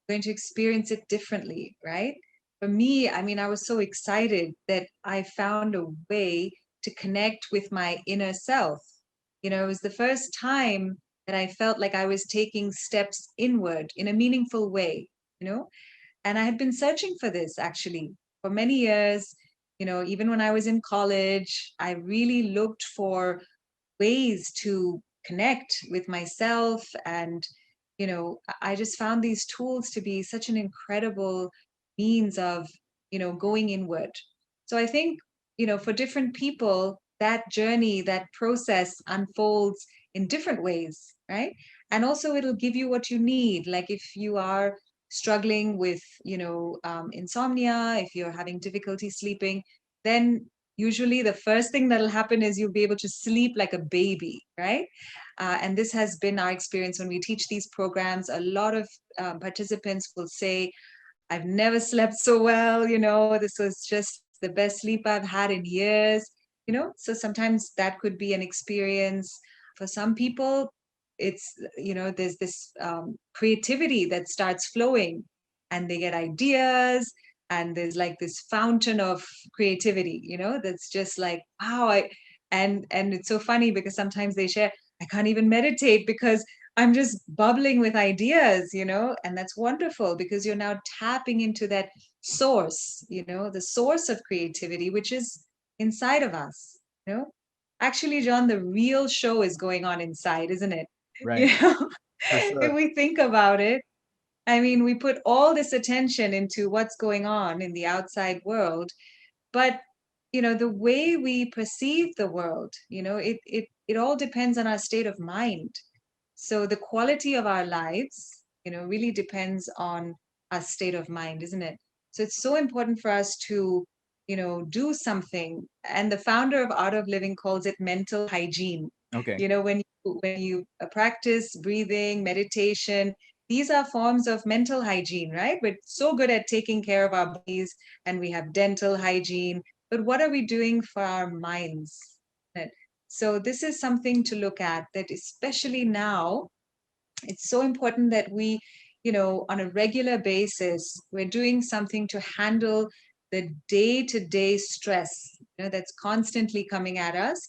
going to experience it differently, right? For me, I mean, I was so excited that I found a way to connect with my inner self. It was the first time that I felt like I was taking steps inward in a meaningful way, you know? And I had been searching for this actually for many years. Even when I was in college, I really looked for ways to connect with myself. And, I just found these tools to be such an incredible means of, going inward. So I think, for different people, that journey, that process unfolds in different ways, right? And also it'll give you what you need. Like if you are struggling with, insomnia, if you're having difficulty sleeping, then usually the first thing that'll happen is you'll be able to sleep like a baby, right? And this has been our experience when we teach these programs. A lot of participants will say, I've never slept so well, this was just the best sleep I've had in years, so sometimes that could be an experience. For some people, it's, there's this creativity that starts flowing and they get ideas, and there's like this fountain of creativity, that's just like, wow. And it's so funny because sometimes they share, I can't even meditate because I'm just bubbling with ideas, and that's wonderful because you're now tapping into that source, the source of creativity, which is inside of us, you know. Actually, John, the real show is going on inside, isn't it? You Right. know, For if sure. we think about it, I mean, we put all this attention into what's going on in the outside world, but the way we perceive the world, it all depends on our state of mind. So the quality of our lives, really depends on our state of mind, isn't it? So it's so important for us to, do something. And the founder of Art of Living calls it mental hygiene. Okay. When you practice breathing, meditation, these are forms of mental hygiene, right? We're so good at taking care of our bodies, and we have dental hygiene, but what are we doing for our minds? So this is something to look at, that especially now, it's so important that we, on a regular basis, we're doing something to handle the day-to-day stress, that's constantly coming at us,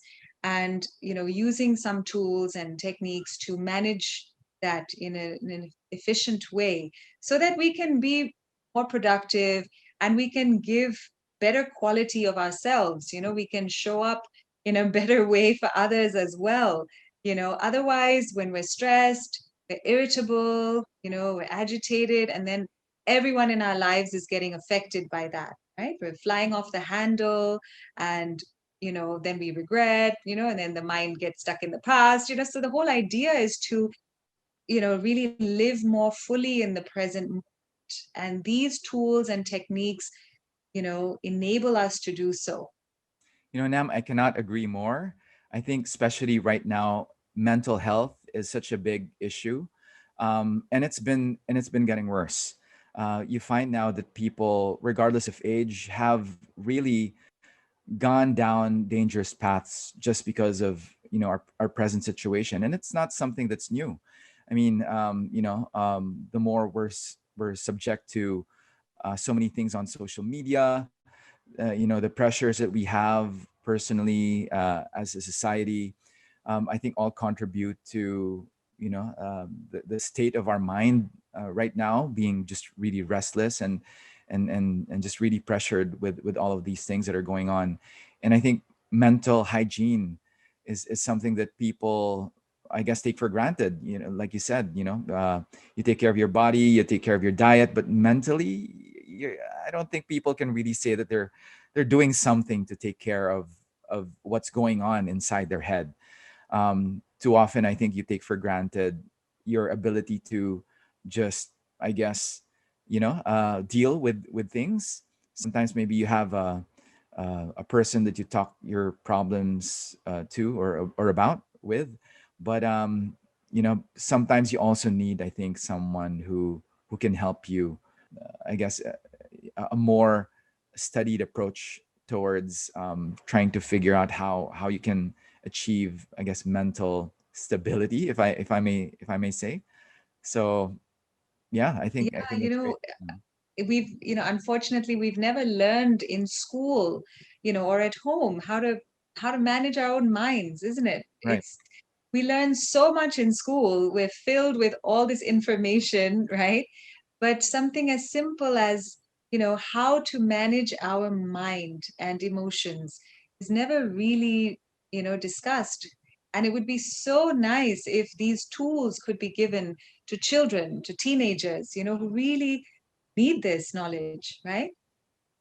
and, using some tools and techniques to manage that in an efficient way so that we can be more productive and we can give better quality of ourselves. We can show up in a better way for others as well. Otherwise, when we're stressed, we're irritable, we're agitated, and then everyone in our lives is getting affected by that, right? We're flying off the handle, and then we regret, and then the mind gets stuck in the past. So the whole idea is to, really live more fully in the present moment. And these tools and techniques enable us to do so. Nam, I cannot agree more. I think, especially right now, mental health is such a big issue, and it's been getting worse. You find now that people, regardless of age, have really gone down dangerous paths just because of our present situation, and it's not something that's new. I mean, the more we're subject to so many things on social media, the pressures that we have personally as a society, I think all contribute to the state of our mind right now being just really restless and just really pressured with all of these things that are going on. And I think mental hygiene is something that people, I guess, take for granted. Like you said, you take care of your body, you take care of your diet, but mentally, I don't think people can really say that they're doing something to take care of what's going on inside their head. Too often, I think you take for granted your ability to just, I guess, deal with things. Sometimes maybe you have a person that you talk your problems to or about with, but sometimes you also need, I think, someone who can help you. I guess a more studied approach towards trying to figure out how you can achieve, I guess, mental stability, if I may say. So yeah, I think Yeah, that's great. Mm. unfortunately, we've never learned in school, or at home how to manage our own minds, isn't it? Right. We learn so much in school. We're filled with all this information, right? But something as simple as, how to manage our mind and emotions is never really, discussed. And it would be so nice if these tools could be given to children, to teenagers, who really need this knowledge, right?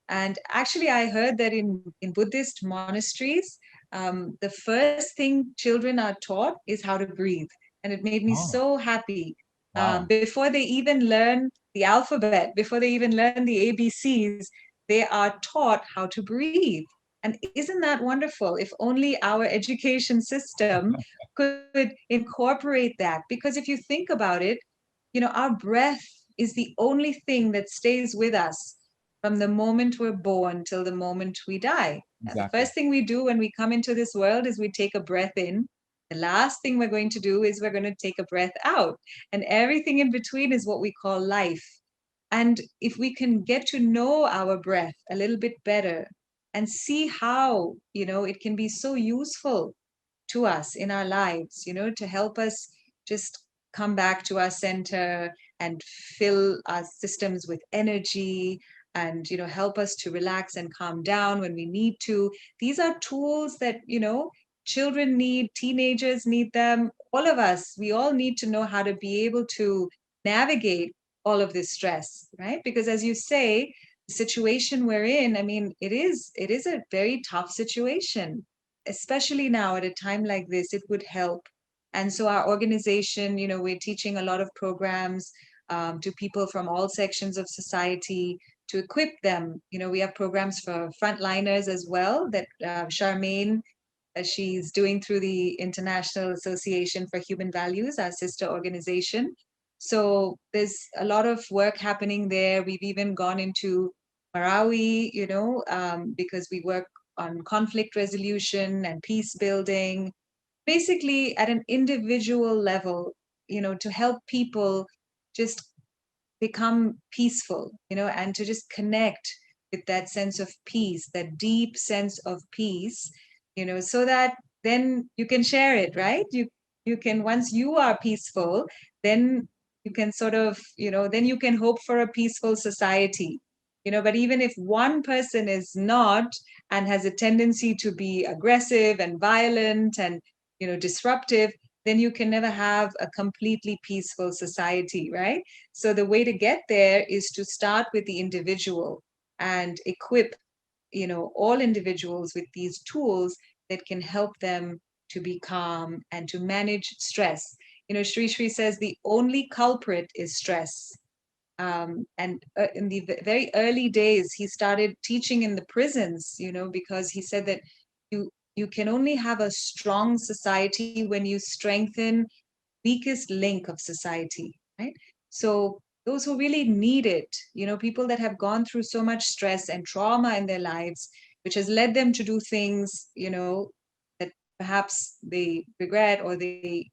And actually, I heard that in Buddhist monasteries, the first thing children are taught is how to breathe. And it made me Oh, so happy. wow. Before they even learn the alphabet, before they even learn the ABCs, they are taught how to breathe. And isn't that wonderful? If only our education system could incorporate that. Because if you think about it, our breath is the only thing that stays with us from the moment we're born till the moment we die. Now, the Exactly. first thing we do when we come into this world is we take a breath in. The last thing we're going to do is we're going to take a breath out. And everything in between is what we call life. And if we can get to know our breath a little bit better and see how, it can be so useful to us in our lives, to help us just come back to our center and fill our systems with energy and help us to relax and calm down when we need to. These are tools that children need, teenagers need them, all of us, we all need to know how to be able to navigate all of this stress, right? Because as you say, the situation we're in, I mean, it is a very tough situation, especially now at a time like this. It would help. And so our organization, we're teaching a lot of programs to people from all sections of society to equip them. We have programs for frontliners as well that Charmaine, she's doing through the International Association for Human Values, our sister organization. So there's a lot of work happening there. We've even gone into Marawi, because we work on conflict resolution and peace building, basically at an individual level, to help people just become peaceful, and to just connect with that sense of peace, that deep sense of peace, so that then you can share it, right? You can, once you are peaceful, then you can sort of, then you can hope for a peaceful society. But even if one person is not and has a tendency to be aggressive and violent and disruptive, then you can never have a completely peaceful society, right? So the way to get there is to start with the individual and equip, all individuals with these tools that can help them to be calm and to manage stress. Sri Sri says the only culprit is stress. And in the very early days, he started teaching in the prisons, because he said that you can only have a strong society when you strengthen weakest link of society, right? So those who really need it, people that have gone through so much stress and trauma in their lives, which has led them to do things, that perhaps they regret or they,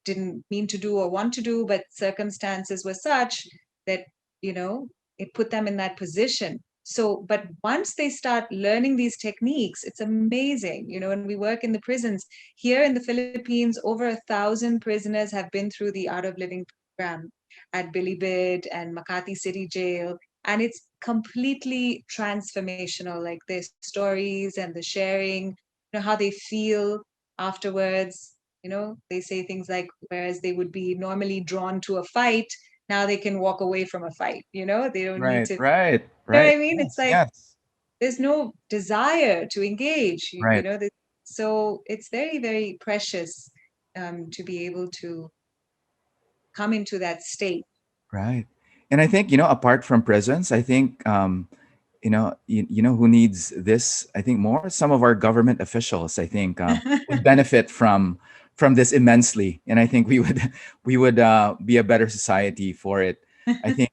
didn't mean to do or want to do, but circumstances were such that, you know, it put them in that position. So, but once they start learning these techniques, it's amazing. And we work in the prisons here in the Philippines, over 1,000 prisoners have been through the Art of Living program at Bilibid and Makati City Jail. And it's completely transformational, like their stories and the sharing, how they feel afterwards. They say things like, whereas they would be normally drawn to a fight, now they can walk away from a fight. They don't need Right, to, right, you know what right. I mean? It's Yes, like yes. there's no desire to engage, Right, so it's very, very precious, to be able to come into that state. right. And I think, apart from prisons, I think, who needs this, I think more some of our government officials, I think, would benefit from this immensely. And I think we would be a better society for it. I think,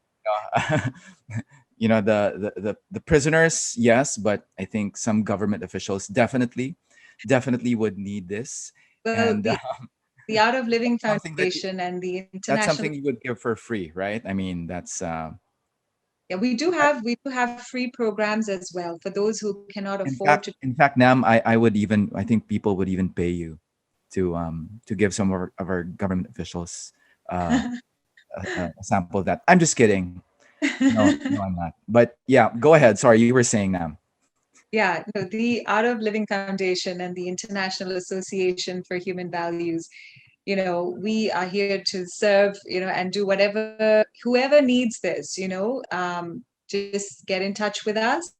the prisoners, yes, but I think some government officials definitely would need this. Well, And the Art of Living something that Foundation and the that's International. something you would give for free, right? I mean, that's Yeah, we do have free programs as well for those who cannot afford to. in fact, Nam, I think people would even pay you to give some of our government officials a sample of that. I'm just kidding. No, no, I'm not. But yeah, go ahead. Sorry, you were saying, Nam. Yeah, no, the Art of Living Foundation and the International Association for Human Values, we are here to serve, and do whatever, whoever needs this, just get in touch with us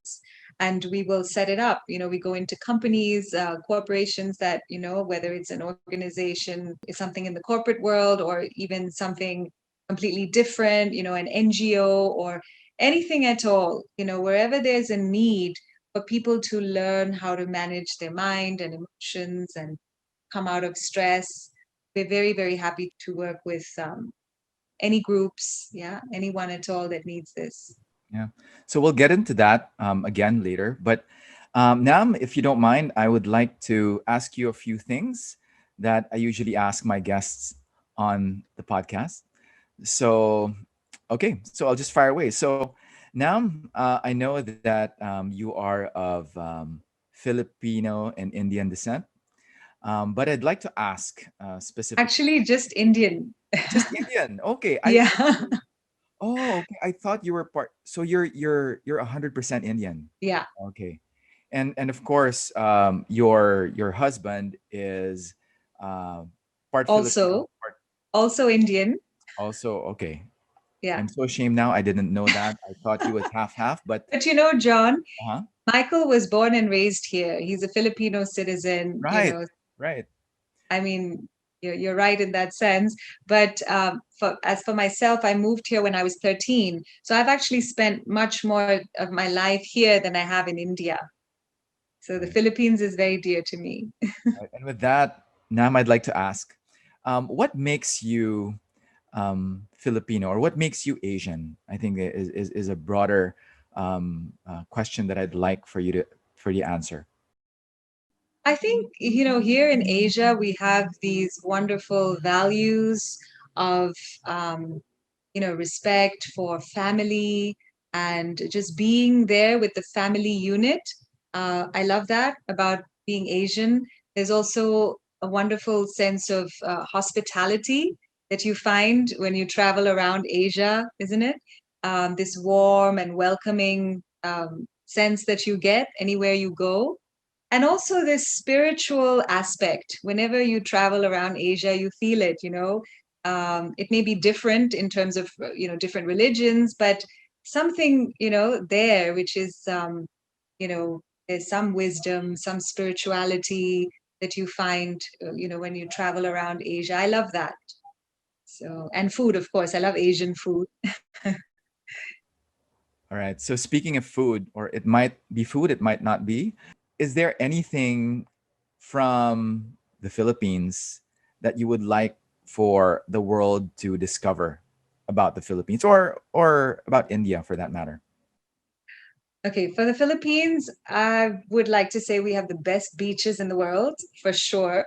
and we will set it up. We go into companies, corporations that, whether it's an organization, something in the corporate world, or even something completely different, an NGO or anything at all, wherever there's a need for people to learn how to manage their mind and emotions and come out of stress. We're very, very happy to work with, any groups, yeah, anyone at all that needs this. Yeah. So we'll get into that again later. But Nam, if you don't mind, I would like to ask you a few things that I usually ask my guests on the podcast. So, okay, so I'll just fire away. So, Nam, I know that you are of Filipino and Indian descent, but I'd like to ask specifically, Actually, just Indian. just Indian. Okay, I Yeah. thought oh, okay. I thought you were part. So you're 100% Indian. Yeah. Okay, and of course, your husband is uh, part Filipino, Also, part also Indian. also okay. Yeah. I'm so ashamed now. I didn't know that. I thought he was half half, but But John, uh-huh. Michael was born and raised here. He's a Filipino citizen, Right, right. I mean, you're right in that sense. But as for myself, I moved here when I was 13. So I've actually spent much more of my life here than I have in India. So the Right, Philippines is very dear to me. right. And with that, Nam, I'd like to ask, what makes you Filipino, or what makes you Asian? I think that is a broader question that I'd like for you to answer. I think, here in Asia, we have these wonderful values of, um, respect for family and just being there with the family unit. I love that about being Asian. There's also a wonderful sense of hospitality that you find when you travel around Asia, isn't it? This warm and welcoming, sense that you get anywhere you go, and also this spiritual aspect. Whenever you travel around Asia, you feel it. It may be different in terms of, different religions, but something, there, which is, you know there's some wisdom, some spirituality that you find, when you travel around Asia. I love that. So, and food, of course. I love Asian food. All right. So speaking of food, or it might be food, it might not be. Is there anything from the Philippines that you would like for the world to discover about the Philippines, or about India for that matter? Okay, for the Philippines, I would like to say we have the best beaches in the world, for sure.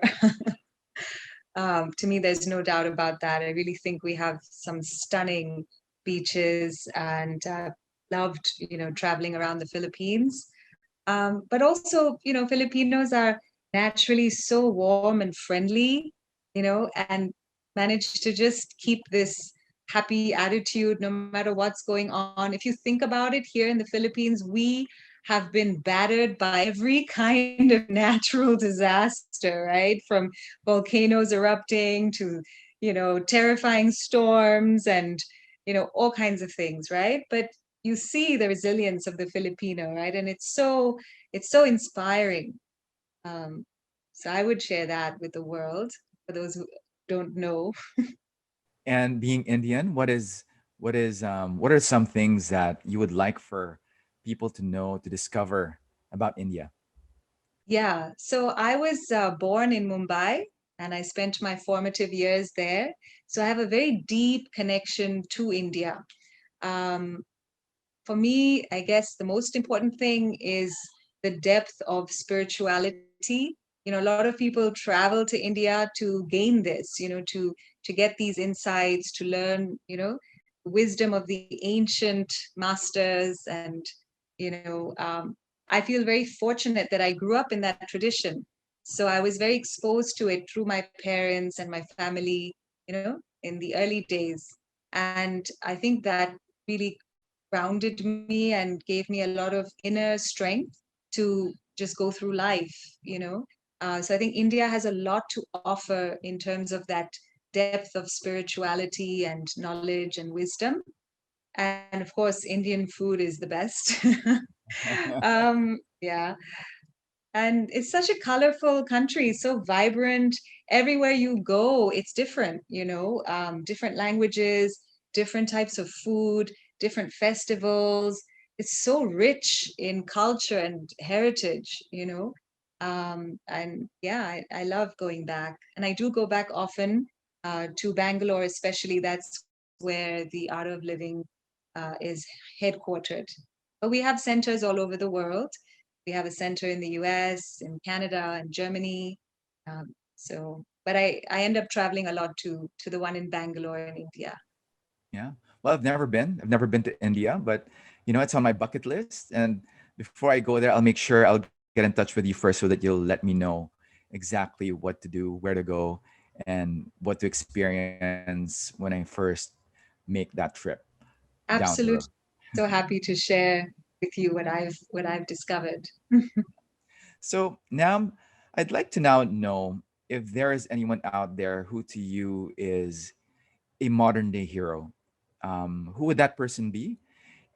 To me, there's no doubt about that. I really think we have some stunning beaches, and loved, traveling around the Philippines. But also, Filipinos are naturally so warm and friendly, and manage to just keep this happy attitude no matter what's going on. If you think about it, here in the Philippines, we have been battered by every kind of natural disaster, right? From volcanoes erupting to, terrifying storms and, all kinds of things, right? But you see the resilience of the Filipino, right? And it's so inspiring. Um, so I would share that with the world for those who don't know. And being Indian, what are some things that you would like for people to know, to discover about India? Yeah, so I was born in Mumbai and I spent my formative years there. So I have a very deep connection to India. Um, for me, I guess the most important thing is the depth of spirituality. A lot of people travel to India to gain this, to get these insights, to learn, wisdom of the ancient masters. And, you know, um, I feel very fortunate that I grew up in that tradition. So I was very exposed to it through my parents and my family, in the early days. And I think that really grounded me and gave me a lot of inner strength to just go through life, So I think India has a lot to offer in terms of that depth of spirituality and knowledge and wisdom. And of course, Indian food is the best. Yeah. And it's such a colorful country, so vibrant. Everywhere you go, it's different, different languages, different types of food, different festivals. It's so rich in culture and heritage, And yeah, I love going back. And I do go back often, to Bangalore, especially. That's where the Art of Living is headquartered. But we have centers all over the world. We have a center in the US, in Canada, and Germany. But I end up traveling a lot to the one in Bangalore in India. Yeah. Well, I've never been. I've never been to India, but it's on my bucket list. And before I go there, I'll make sure I'll get in touch with you first so that you'll let me know exactly what to do, where to go, and what to experience when I first make that trip down the road. Absolutely. So happy to share with you what I've discovered. So now I'd like to now know if there is anyone out there who to you is a modern day hero. Who would that person be?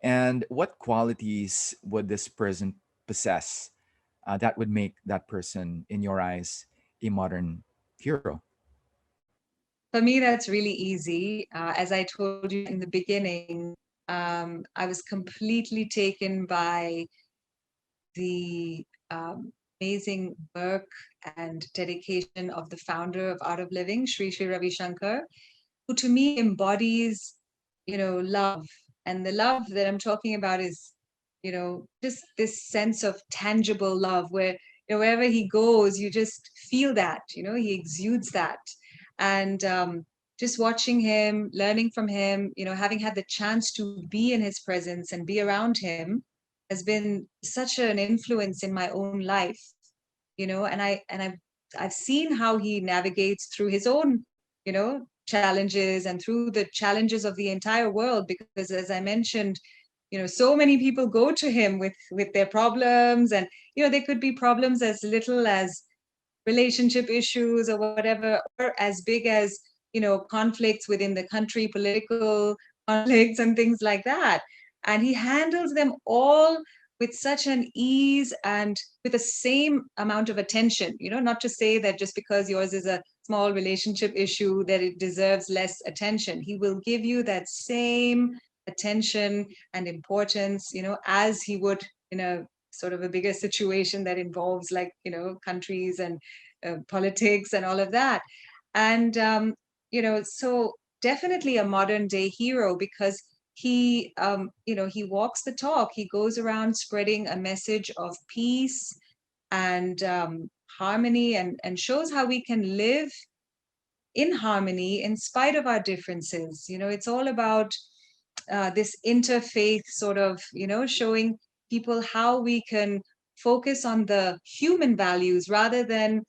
And what qualities would this person possess that would make that person, in your eyes, a modern hero? For me, that's really easy. As I told you in the beginning, I was completely taken by the amazing work and dedication of the founder of Art of Living, Sri Ravi Shankar, who to me embodies, love. And the love that I'm talking about is, just this sense of tangible love where, wherever he goes, you just feel that, he exudes that. And just watching him, learning from him, having had the chance to be in his presence and be around him has been such an influence in my own life, and I've seen how he navigates through his own, challenges and through the challenges of the entire world. Because as I mentioned, so many people go to him with their problems, and they could be problems as little as relationship issues or whatever, or as big as conflicts within the country, political conflicts and things like that. And he handles them all with such an ease and with the same amount of attention. Not to say that just because yours is a small relationship issue that it deserves less attention. He will give you that same attention and importance, as he would in a sort of a bigger situation that involves, like, countries and politics and all of that. And so definitely a modern day hero, because he walks the talk. He goes around spreading a message of peace and harmony, and shows how we can live in harmony in spite of our differences. It's all about this interfaith sort of, showing people how we can focus on the human values rather than,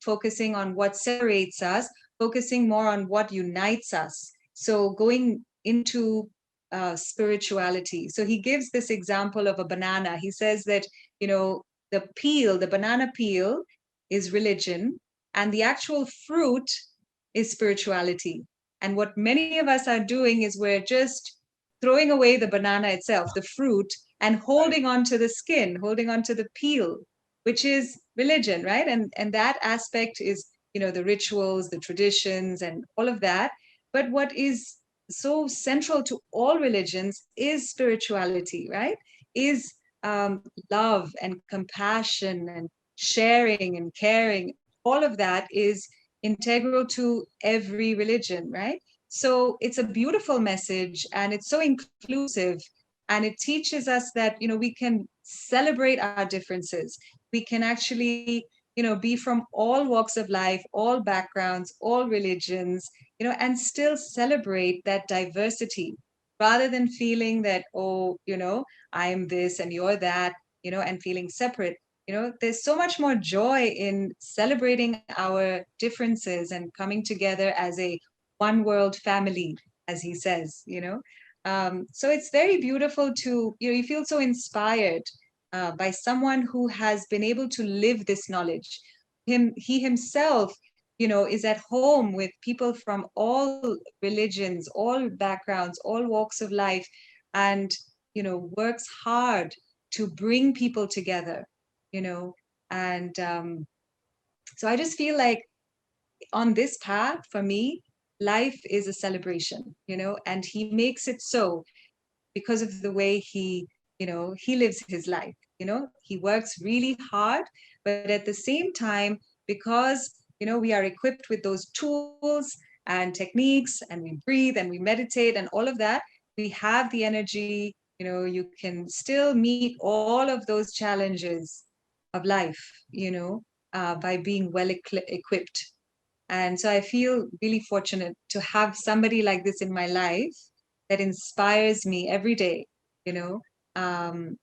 focusing on what separates us, focusing more on what unites us. So going into spirituality. So he gives this example of a banana. He says that, the banana peel is religion, and the actual fruit is spirituality. And what many of us are doing is we're just throwing away the banana itself, the fruit, and holding on to the skin, holding on to the peel, which is religion, right? And that aspect is, the rituals, the traditions, and all of that. But what is so central to all religions is spirituality, right? Is love and compassion and sharing and caring. All of that is integral to every religion, right? So it's a beautiful message, and it's so inclusive, and it teaches us that, we can celebrate our differences. We can actually, be from all walks of life, all backgrounds, all religions, and still celebrate that diversity, rather than feeling that, oh, I'm this and you're that, and feeling separate. There's so much more joy in celebrating our differences and coming together as a one world family, as he says. So it's very beautiful to, you feel so inspired by someone who has been able to live this knowledge. He himself, is at home with people from all religions, all backgrounds, all walks of life, and, works hard to bring people together, you know, and so I just feel like on this path, for me, life is a celebration, and he makes it so because of the way he lives his life. He works really hard, but at the same time, because we are equipped with those tools and techniques, and we breathe and we meditate and all of that, we have the energy. You can still meet all of those challenges of life, by being well equipped. And so I feel really fortunate to have somebody like this in my life that inspires me every day, you know. Um,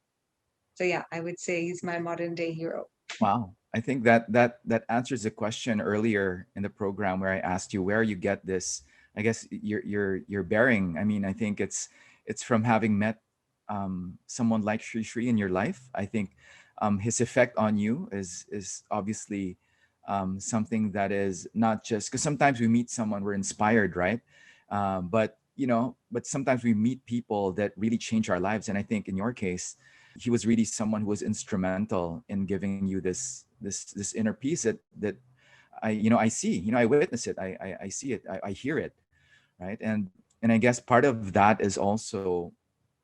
so yeah, I would say he's my modern day hero. Wow. I think that answers a question earlier in the program where I asked you where you get this. I guess you're bearing. I mean, I think it's from having met someone like Shri in your life. I think his effect on you is obviously something that is not just because sometimes we meet someone we're inspired, right? But sometimes we meet people that really change our lives. And I think in your case, he was really someone who was instrumental in giving you this inner peace that I see, I witness it, I see it, I hear it, right? And I guess part of that is also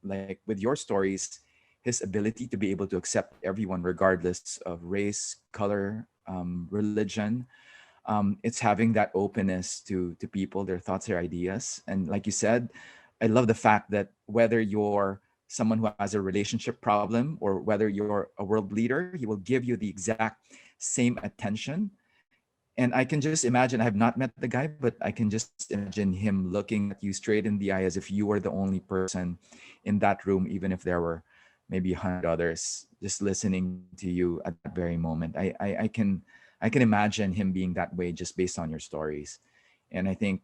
like with your stories, his ability to be able to accept everyone regardless of race, color, religion. It's having that openness to people, their thoughts, their ideas. And like you said, I love the fact that whether you're someone who has a relationship problem or whether you're a world leader, he will give you the exact same attention. And I can just imagine, I have not met the guy, but I can just imagine him looking at you straight in the eye as if you were the only person in that room, even if there were maybe 100 others just listening to you at that very moment. I can imagine him being that way just based on your stories. And I think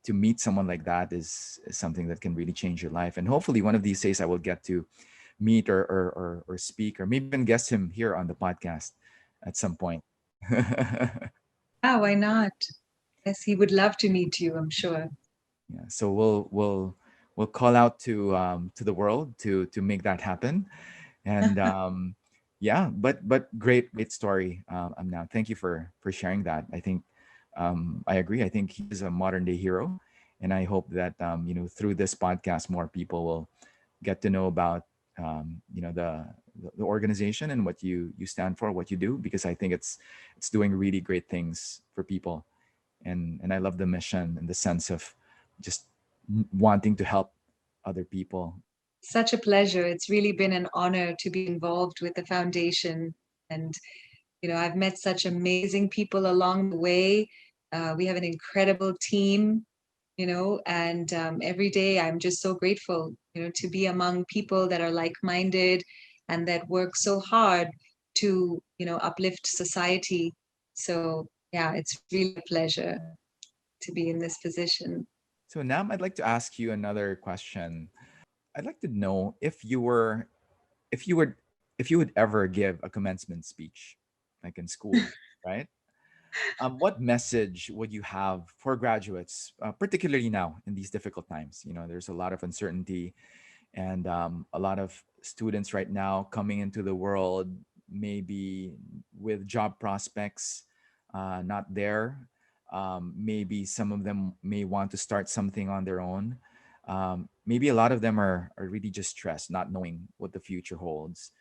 to meet someone like that is something that can really change your life. And hopefully one of these days I will get to meet or speak or maybe even guest him here on the podcast at some point. Yeah, why not? Yes, he would love to meet you, I'm sure. Yeah, so we'll call out to the world to make that happen. And yeah, but great story. Now thank you for sharing that. I think I agree. I think he is a modern day hero, and I hope that through this podcast, more people will get to know about the organization and what you stand for, what you do, because I think it's doing really great things for people, and I love the mission and the sense of just wanting to help other people. Such a pleasure. It's really been an honor to be involved with the foundation. And, I've met such amazing people along the way. We have an incredible team, and every day I'm just so grateful, to be among people that are like-minded and that work so hard to, uplift society. So, yeah, it's really a pleasure to be in this position. So now I'd like to ask you another question. I'd like to know if you would ever give a commencement speech, like in school, right? What message would you have for graduates, particularly now in these difficult times? There's a lot of uncertainty, and a lot of students right now coming into the world, maybe with job prospects not there. Maybe some of them may want to start something on their own. Maybe a lot of them are really just stressed, not knowing what the future holds.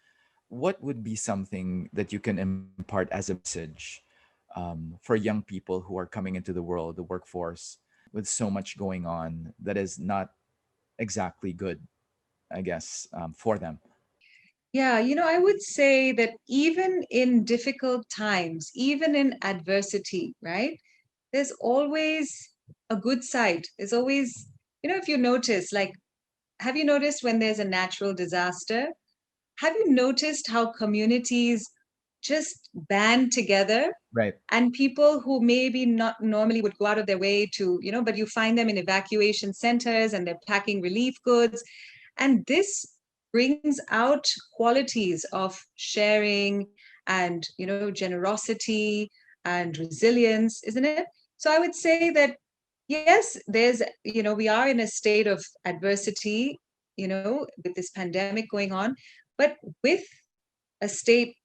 What would be something that you can impart as a message for young people who are coming into the world, the workforce, with so much going on that is not exactly good, I guess, for them? Yeah, I would say that even in difficult times, even in adversity, right? There's always a good side. There's always, if you notice, like, have you noticed when there's a natural disaster? Have you noticed how communities just band together, Right. and people who maybe not normally would go out of their way to, but you find them in evacuation centers and they're packing relief goods. And this brings out qualities of sharing and, generosity and resilience, isn't it? So I would say that, yes, we are in a state of adversity, with this pandemic going on, but with a state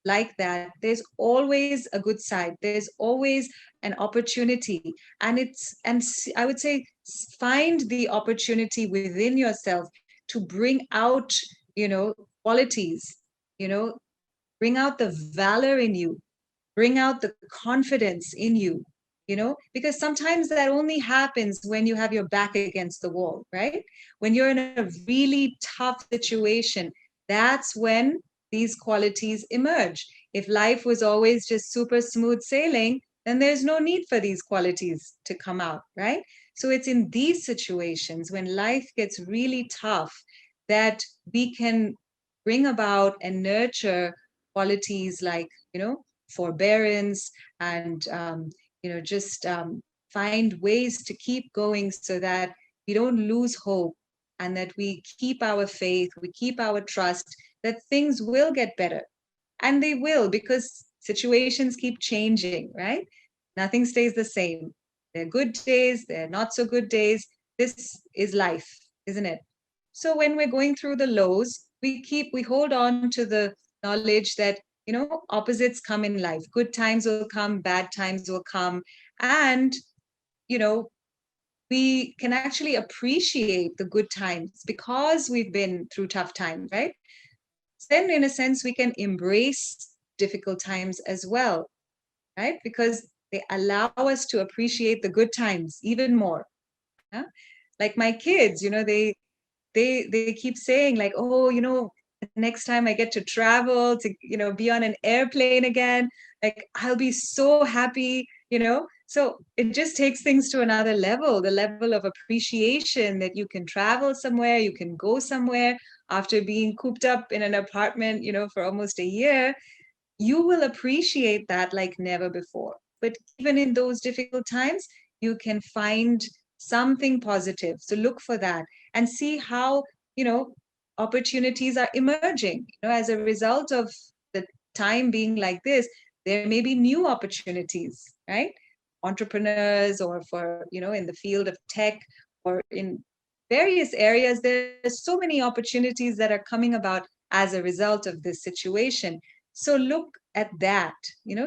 like that, there's always a good side. There's always an opportunity. I would say, find the opportunity within yourself to bring out, qualities, you know, bring out the valor in you, bring out the confidence in you, because sometimes that only happens when you have your back against the wall, right? When you're in a really tough situation, that's when these qualities emerge. If life was always just super smooth sailing, then there's no need for these qualities to come out, right? So it's in these situations when life gets really tough that we can bring about and nurture qualities like, forbearance and, just find ways to keep going so that we don't lose hope and that we keep our faith, we keep our trust that things will get better. And they will, because situations keep changing, right? Nothing stays the same. There are good days, there are not so good days. This is life, isn't it? So when we're going through the lows, we hold on to the knowledge that, opposites come in life. Good times will come, bad times will come. And, you know, we can actually appreciate the good times because we've been through tough times, right? Then, in a sense, we can embrace difficult times as well, right? Because they allow us to appreciate the good times even more. Yeah? Like my kids, they keep saying like, oh, next time I get to travel to, be on an airplane again, like I'll be so happy, so it just takes things to another level, the level of appreciation that you can travel somewhere, you can go somewhere after being cooped up in an apartment, for almost a year. You will appreciate that like never before. But even in those difficult times, you can find something positive. So look for that and see how, you know, opportunities are emerging. As a result of the time being like this, there may be new opportunities, right? Entrepreneurs or for, in the field of tech or in various areas, there's so many opportunities that are coming about as a result of this situation. So look at that,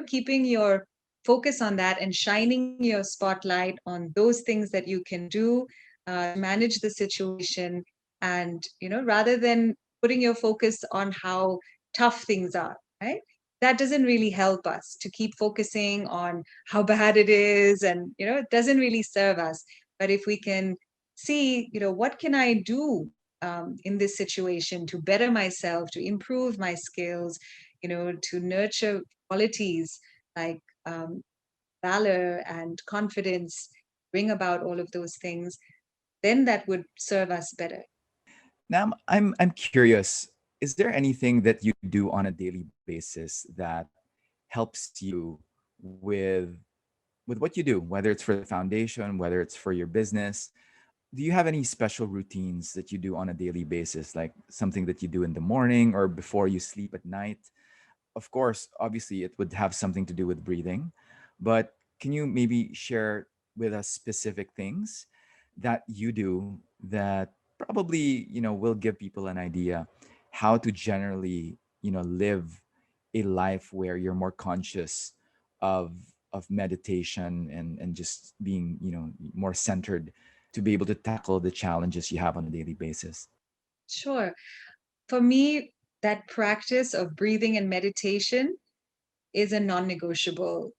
keeping your focus on that and shining your spotlight on those things that you can do, manage the situation, and rather than putting your focus on how tough things are, right? That doesn't really help us to keep focusing on how bad it is, and it doesn't really serve us. But if we can see, what can I do in this situation to better myself, to improve my skills, to nurture qualities like valor and confidence, bring about all of those things, then that would serve us better. Now, I'm curious. Is there anything that you do on a daily basis that helps you with with what you do, whether it's for the foundation, whether it's for your business? Do you have any special routines that you do on a daily basis, like something that you do in the morning or before you sleep at night? Of course, obviously, it would have something to do with breathing, but can you maybe share with us specific things that you do that probably will give people an idea how to generally live a life where you're more conscious of meditation and just being more centered to be able to tackle the challenges you have on a daily basis? Sure. For me, that practice of breathing and meditation is a non-negotiable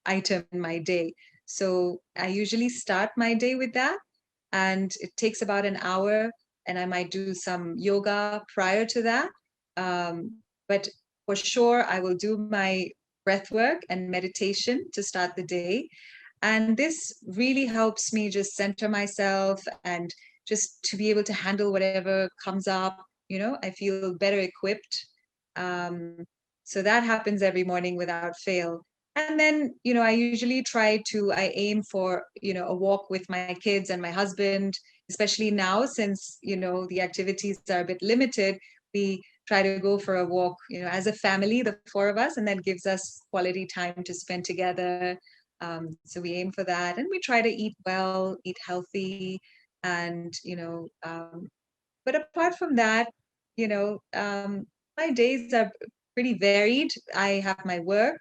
item in my day. So I usually start my day with that, and it takes about an hour, and I might do some yoga prior to that. But for sure, I will do my breath work and meditation to start the day. And this really helps me just center myself and just to be able to handle whatever comes up. I feel better equipped. Um, so that happens every morning without fail. And then, I usually I aim for, a walk with my kids and my husband, especially now since, the activities are a bit limited. We try to go for a walk, as a family, the four of us, and that gives us quality time to spend together. So we aim for that, and we try to eat well, eat healthy, and but apart from that, my days are pretty varied. I have my work,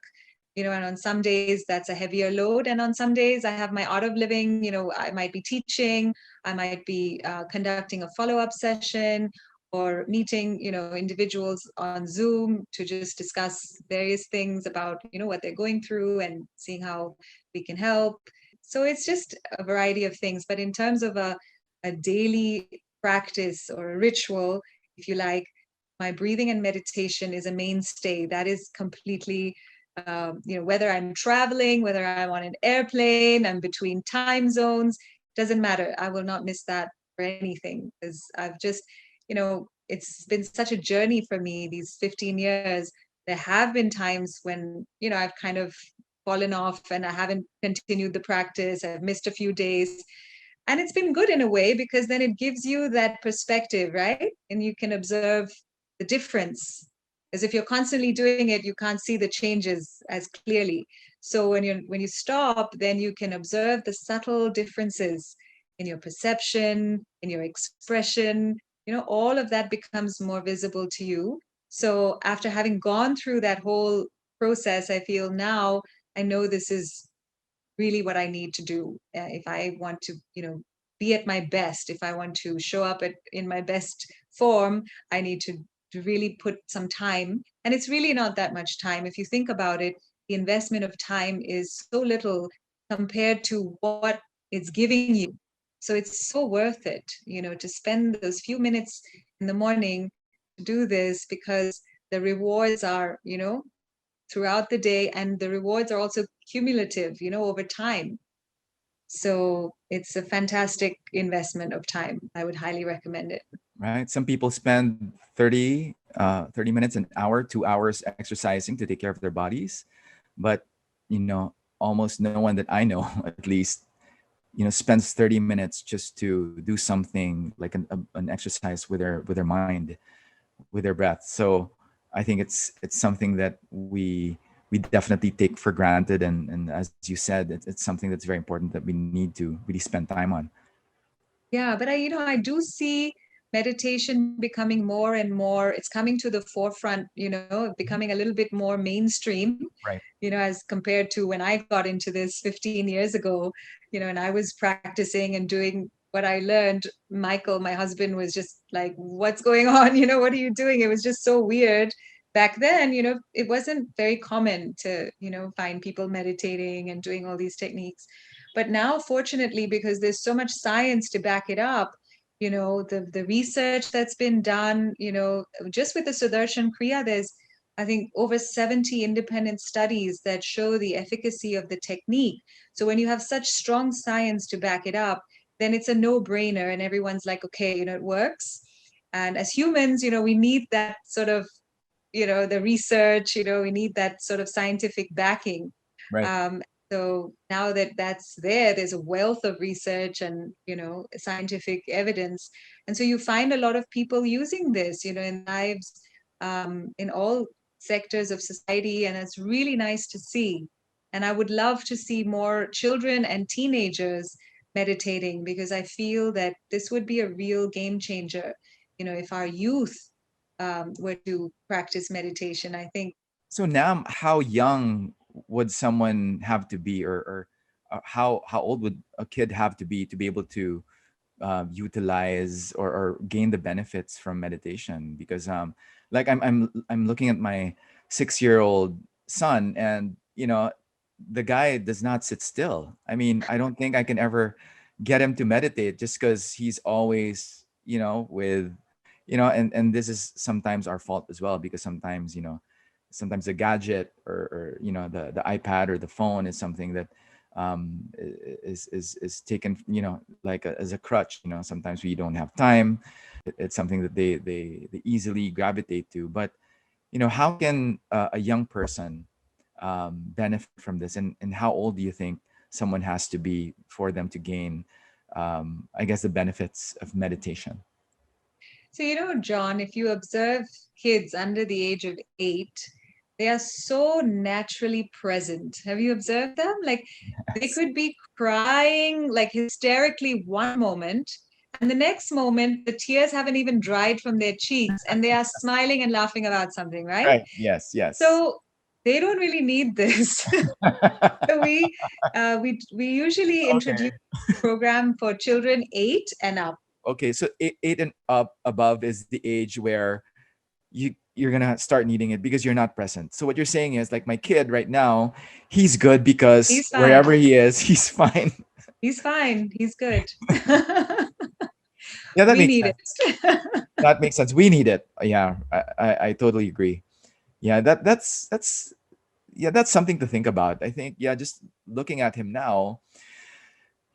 and on some days that's a heavier load, and on some days I have my art of living. I might be teaching, I might be conducting a follow-up session, or meeting individuals on Zoom to just discuss various things about what they're going through and seeing how we can help. So it's just a variety of things. But in terms of a daily practice or a ritual, if you like, my breathing and meditation is a mainstay. That is completely, whether I'm traveling, whether I'm on an airplane, I'm between time zones, doesn't matter. I will not miss that for anything, because I've just, it's been such a journey for me these 15 years. There have been times when, I've kind of fallen off and I haven't continued the practice. I've missed a few days. And it's been good in a way, because then it gives you that perspective, right? And you can observe the difference. As if you're constantly doing it, you can't see the changes as clearly. So when you stop, then you can observe the subtle differences in your perception, in your expression. All of that becomes more visible to you. So after having gone through that whole process, I feel now I know this is really what I need to do if I want to, be at my best. If I want to show up in my best form, I need to really put some time. And it's really not that much time. If you think about it, the investment of time is so little compared to what it's giving you. So it's so worth it, to spend those few minutes in the morning to do this, because the rewards are, throughout the day, and the rewards are also cumulative, over time. So it's a fantastic investment of time. I would highly recommend it. Right, some people spend 30 minutes, an hour, 2 hours exercising to take care of their bodies, but almost no one that I know at least spends 30 minutes just to do something like an exercise with their mind, with their breath. So I think it's something that we definitely take for granted, and as you said, it's something that's very important that we need to really spend time on. Yeah, but I do see meditation becoming more and more, it's coming to the forefront, becoming a little bit more mainstream, Right. as compared to when I got into this 15 years ago, and I was practicing and doing what I learned. Michael, my husband, was just like, what's going on? What are you doing? It was just so weird. Back then, it wasn't very common to, find people meditating and doing all these techniques. But now, fortunately, because there's so much science to back it up, the research that's been done, just with the Sudarshan Kriya, there's, I think, over 70 independent studies that show the efficacy of the technique. So when you have such strong science to back it up, then it's a no-brainer, and everyone's like, okay, it works. And as humans, we need that sort of, the research, we need that sort of scientific backing. Right. So now that that's there, there's a wealth of research and, scientific evidence. And so you find a lot of people using this, in lives, in all sectors of society. And it's really nice to see. And I would love to see more children and teenagers meditating, because I feel that this would be a real game changer. If our youth were to practice meditation, I think. So now, how young would someone have to be, or how old would a kid have to be able to utilize or gain the benefits from meditation? Because like I'm looking at my 6 year old son, and the guy does not sit still. I mean, I don't think I can ever get him to meditate, just because he's always with and this is sometimes our fault as well, because sometimes the gadget, or the iPad or the phone is something that is taken like as a crutch. Sometimes we don't have time. It's something that they easily gravitate to. But how can a young person benefit from this, and how old do you think someone has to be for them to gain I guess the benefits of meditation? So, John, if you observe kids under the age of 8, they are so naturally present. Have you observed them? Like, they Yes. could be crying like hysterically one moment, and the next moment, the tears haven't even dried from their cheeks, and they are smiling and laughing about something, right? Right. Yes. Yes. So, they don't really need this. So we usually introduce Okay. a program for children 8 and up. Okay. So eight and up above is the age where you're gonna start needing it because you're not present. So what you're saying is, like, my kid right now, he's good because He's fine. wherever he is, he's fine. He's fine. He's good. Yeah, that We makes need sense. it. That makes sense. We need it. Yeah, I totally agree. Yeah, that's yeah, that's something to think about. I think, yeah, just looking at him now,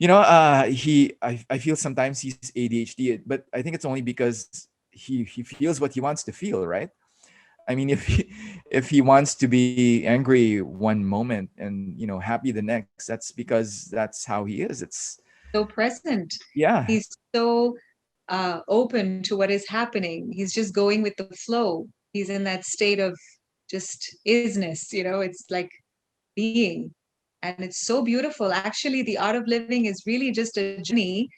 I feel sometimes he's ADHD, but I think it's only because he feels what he wants to feel, right? I mean, if he wants to be angry one moment and happy the next, that's because that's how he is. It's So present. yeah. He's so open to what is happening. He's just going with the flow. He's in that state of just isness, it's like being. And it's so beautiful. Actually, the art of living is really just a journey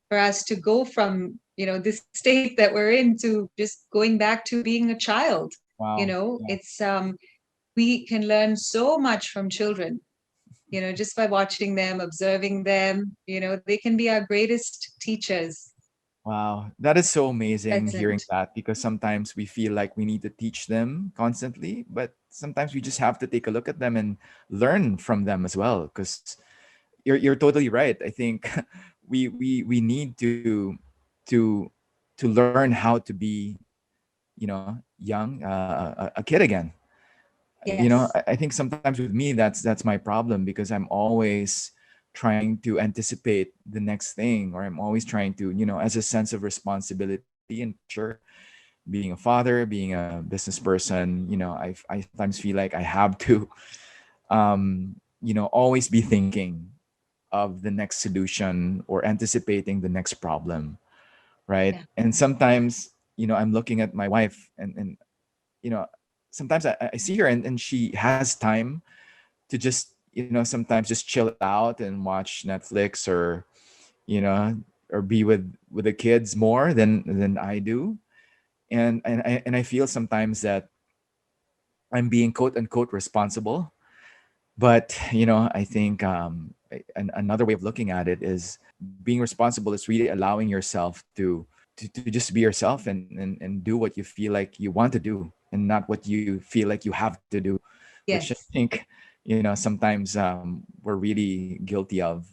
for us to go from, this state that we're in to just going back to being a child. Wow. Yeah. It's we can learn so much from children, just by watching them, observing them, they can be our greatest teachers. Wow, that is so amazing hearing Present. that, because sometimes we feel like we need to teach them constantly, but sometimes we just have to take a look at them and learn from them as well. Because you're totally right. I think we need to to learn how to be young, a kid again. Yes. I think sometimes with me, that's my problem, because I'm always trying to anticipate the next thing, or I'm always trying to, as a sense of responsibility and pressure, being a father, being a business person, I sometimes feel like I have to always be thinking of the next solution or anticipating the next problem, right? Yeah. And sometimes, I'm looking at my wife, and you know sometimes I see her, and she has time to just sometimes just chill out and watch Netflix, or you know or be with the kids more than I do. And I feel sometimes that I'm being quote unquote responsible. But I think another way of looking at it is being responsible is really allowing yourself to just be yourself, and do what you feel like you want to do, and not what you feel like you have to do, which I Yes. think sometimes we're really guilty of.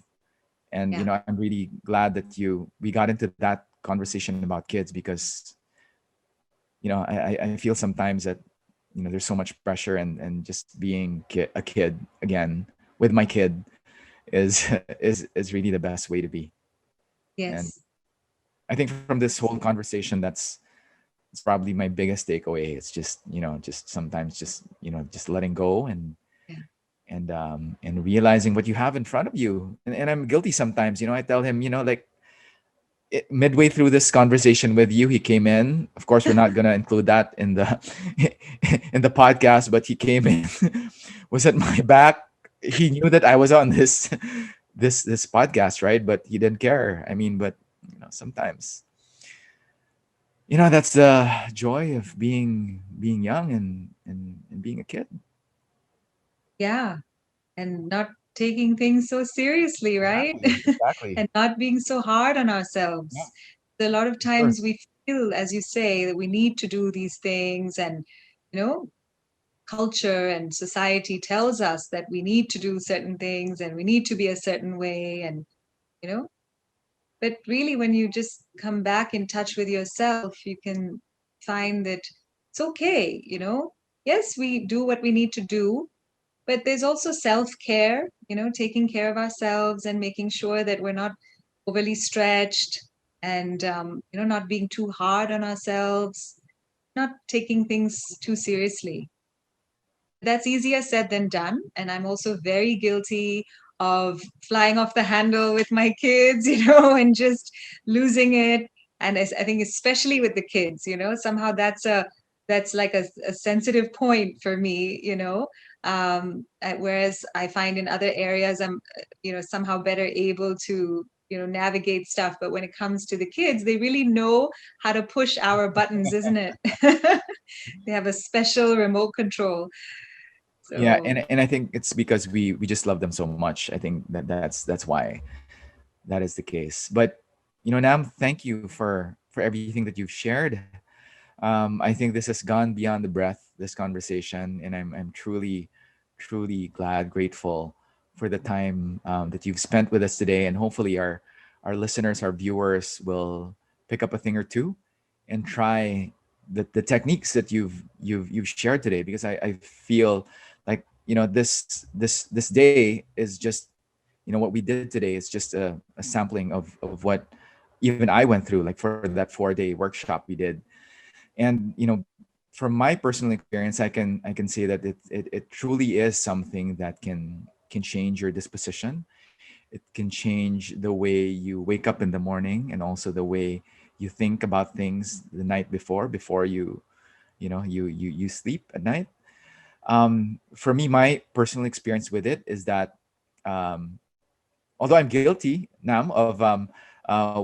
And Yeah. I'm really glad that you we got into that conversation about kids, because I feel sometimes that there's so much pressure, and just being a kid again with my kid is is really the best way to be. And Yes. I think from this whole conversation, it's probably my biggest takeaway. It's just just sometimes just letting go, Yeah. and realizing what you have in front of you. And I'm guilty sometimes. I tell him, like, midway through this conversation with you, he came in. Of course, we're not gonna include that in the in the podcast, but he came in, was at my back. He knew that I was on this this podcast, right? But he didn't care. I mean, but sometimes that's the joy of being young, and being a kid. Yeah. And not taking things so seriously, right? Exactly, exactly. And not being so hard on Yeah, ourselves. A lot of for sure. times we feel, as you say, that we need to do these things, and you know, culture and society tells us that we need to do certain things and we need to be a certain way, and you know, but really when you just come back in touch with yourself, you can find that it's okay, yes, we do what we need to do, but there's also self-care, taking care of ourselves and making sure that we're not overly stretched, and not being too hard on ourselves, not taking things too seriously. That's easier said than done. And I'm also very guilty of flying off the handle with my kids, and just losing it. And I think especially with the kids, somehow that's like a sensitive point for me, whereas I find in other areas I'm, somehow better able to, navigate stuff. But when it comes to the kids, they really know how to push our buttons, isn't it? They have a special remote control. Yeah, So and I think it's because we just love them so much. I think that's why that is the case. But Nam, thank you for everything that you've shared. I think this has gone beyond the breath, this conversation, and I'm truly glad, grateful for the time that you've spent with us today. And hopefully our listeners, our viewers will pick up a thing or two and try the techniques that you've shared today, because I feel like this day is just what we did today is just a sampling of what even I went through, like for that 4-day workshop we did. And from my personal experience, I can say that it truly is something that can change your disposition. It can change the way you wake up in the morning, and also the way you think about things the night before you sleep at night. For me, my personal experience with it is that, um, although I'm guilty, Nam, of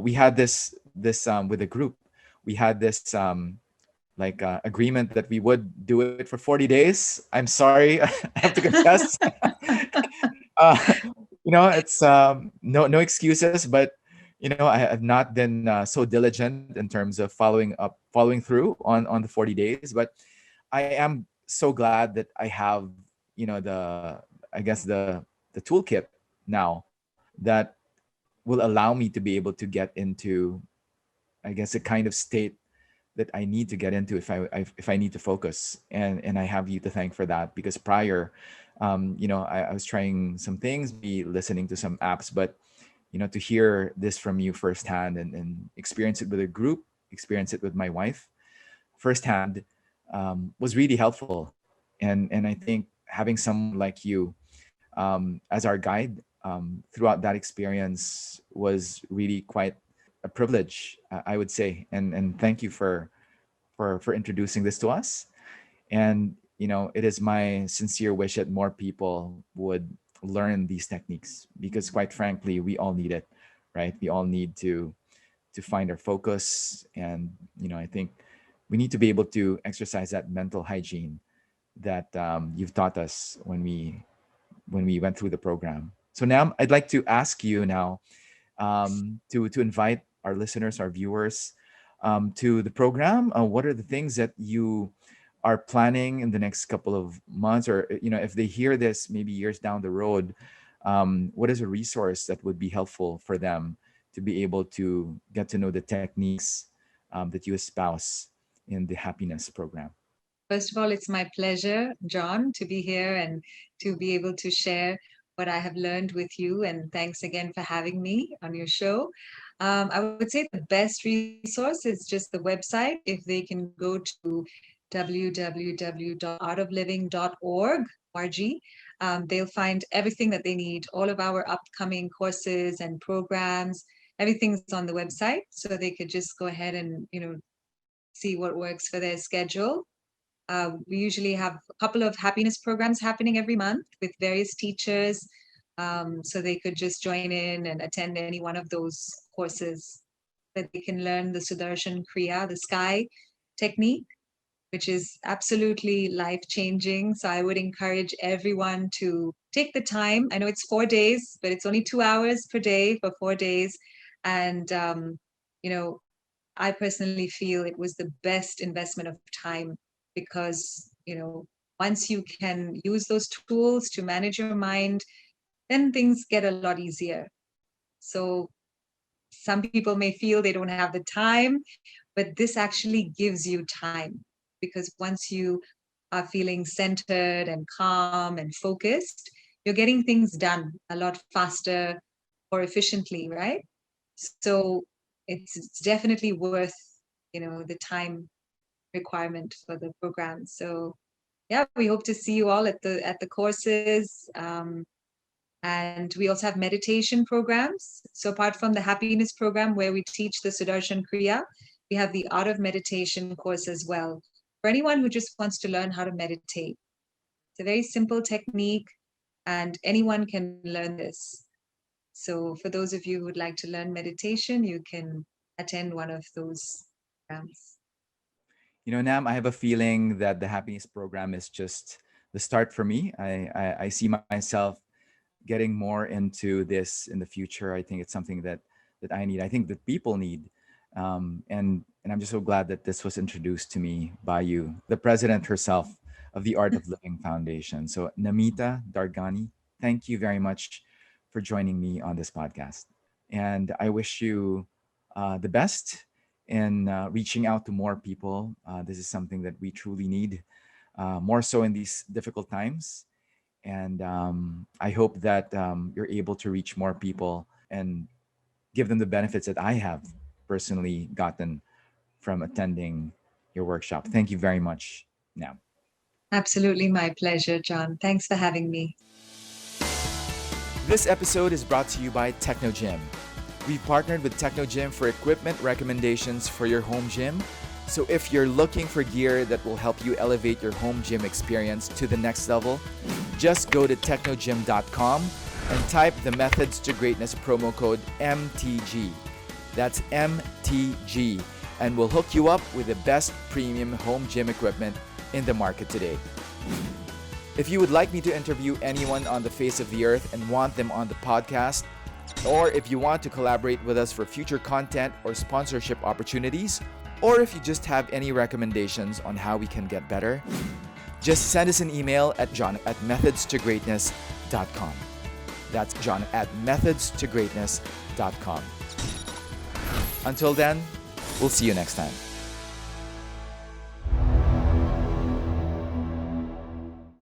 we had this with a group. We had this like agreement that we would do it for 40 days. I'm sorry, I have to confess. uh, it's no excuses, but I have not been so diligent in terms of following through on the 40 days. But I am so glad that I have the I guess the toolkit now that will allow me to be able to get into, I guess, a kind of state that I need to get into if I need to focus. And I have you to thank for that, because prior, I was trying some things, maybe listening to some apps, but to hear this from you firsthand, and experience it with a group, experience it with my wife firsthand, was really helpful. And I think having someone like you as our guide throughout that experience was really quite a privilege, I would say. And thank you for introducing this to us. And it is my sincere wish that more people would learn these techniques, because quite frankly, we all need it, right? We all need to. find our focus. And I think we need to be able to exercise that mental hygiene that you've taught us when we went through the program. So now I'd like to ask you now, to invite our listeners, our viewers, to the program. What are the things that you are planning in the next couple of months, or if they hear this maybe years down the road, what is a resource that would be helpful for them to be able to get to know the techniques that you espouse in the happiness program? First of all, it's my pleasure, John, to be here and to be able to share what I have learned with you. And thanks again for having me on your show. I would say the best resource is just the website. If they can go to www.artofliving.org, they'll find everything that they need, all of our upcoming courses and programs. Everything's on the website, so they could just go ahead and see what works for their schedule. We usually have a couple of happiness programs happening every month with various teachers. So they could just join in and attend any one of those courses that they can learn the Sudarshan Kriya, the sky technique, which is absolutely life-changing. So I would encourage everyone to take the time. I know it's 4 days, but it's only 2 hours per day for 4 days. And, I personally feel it was the best investment of time because, once you can use those tools to manage your mind, then things get a lot easier. So some people may feel they don't have the time, but this actually gives you time because once you are feeling centered and calm and focused, you're getting things done a lot faster or efficiently, right? So it's definitely worth, the time requirement for the program. So yeah, we hope to see you all at the courses. And we also have meditation programs. So apart from the happiness program where we teach the Sudarshan Kriya, we have the Art of Meditation course as well. For anyone who just wants to learn how to meditate. It's a very simple technique and anyone can learn this. So for those of you who would like to learn meditation, you can attend one of those programs. Nam, I have a feeling that the happiness program is just the start for me. I see myself getting more into this in the future. I think it's something that I need. I think that people need. And I'm just so glad that this was introduced to me by you, the president herself of the Art of Living Foundation. So Nameeta Dargani, thank you very much for joining me on this podcast. And I wish you the best in reaching out to more people. This is something that we truly need, more so in these difficult times. And I hope that you're able to reach more people and give them the benefits that I have personally gotten from attending your workshop. Thank you very much, Nam. Absolutely my pleasure, John. Thanks for having me. This episode is brought to you by Technogym. We've partnered with Technogym for equipment recommendations for your home gym. So if you're looking for gear that will help you elevate your home gym experience to the next level, just go to technogym.com and type the Methods to Greatness promo code MTG. That's MTG, and we'll hook you up with the best premium home gym equipment in the market today. If you would like me to interview anyone on the face of the earth and want them on the podcast, or if you want to collaborate with us for future content or sponsorship opportunities, or if you just have any recommendations on how we can get better, just send us an email at john@methodstogreatness.com. That's john@methodstogreatness.com. Until then, we'll see you next time.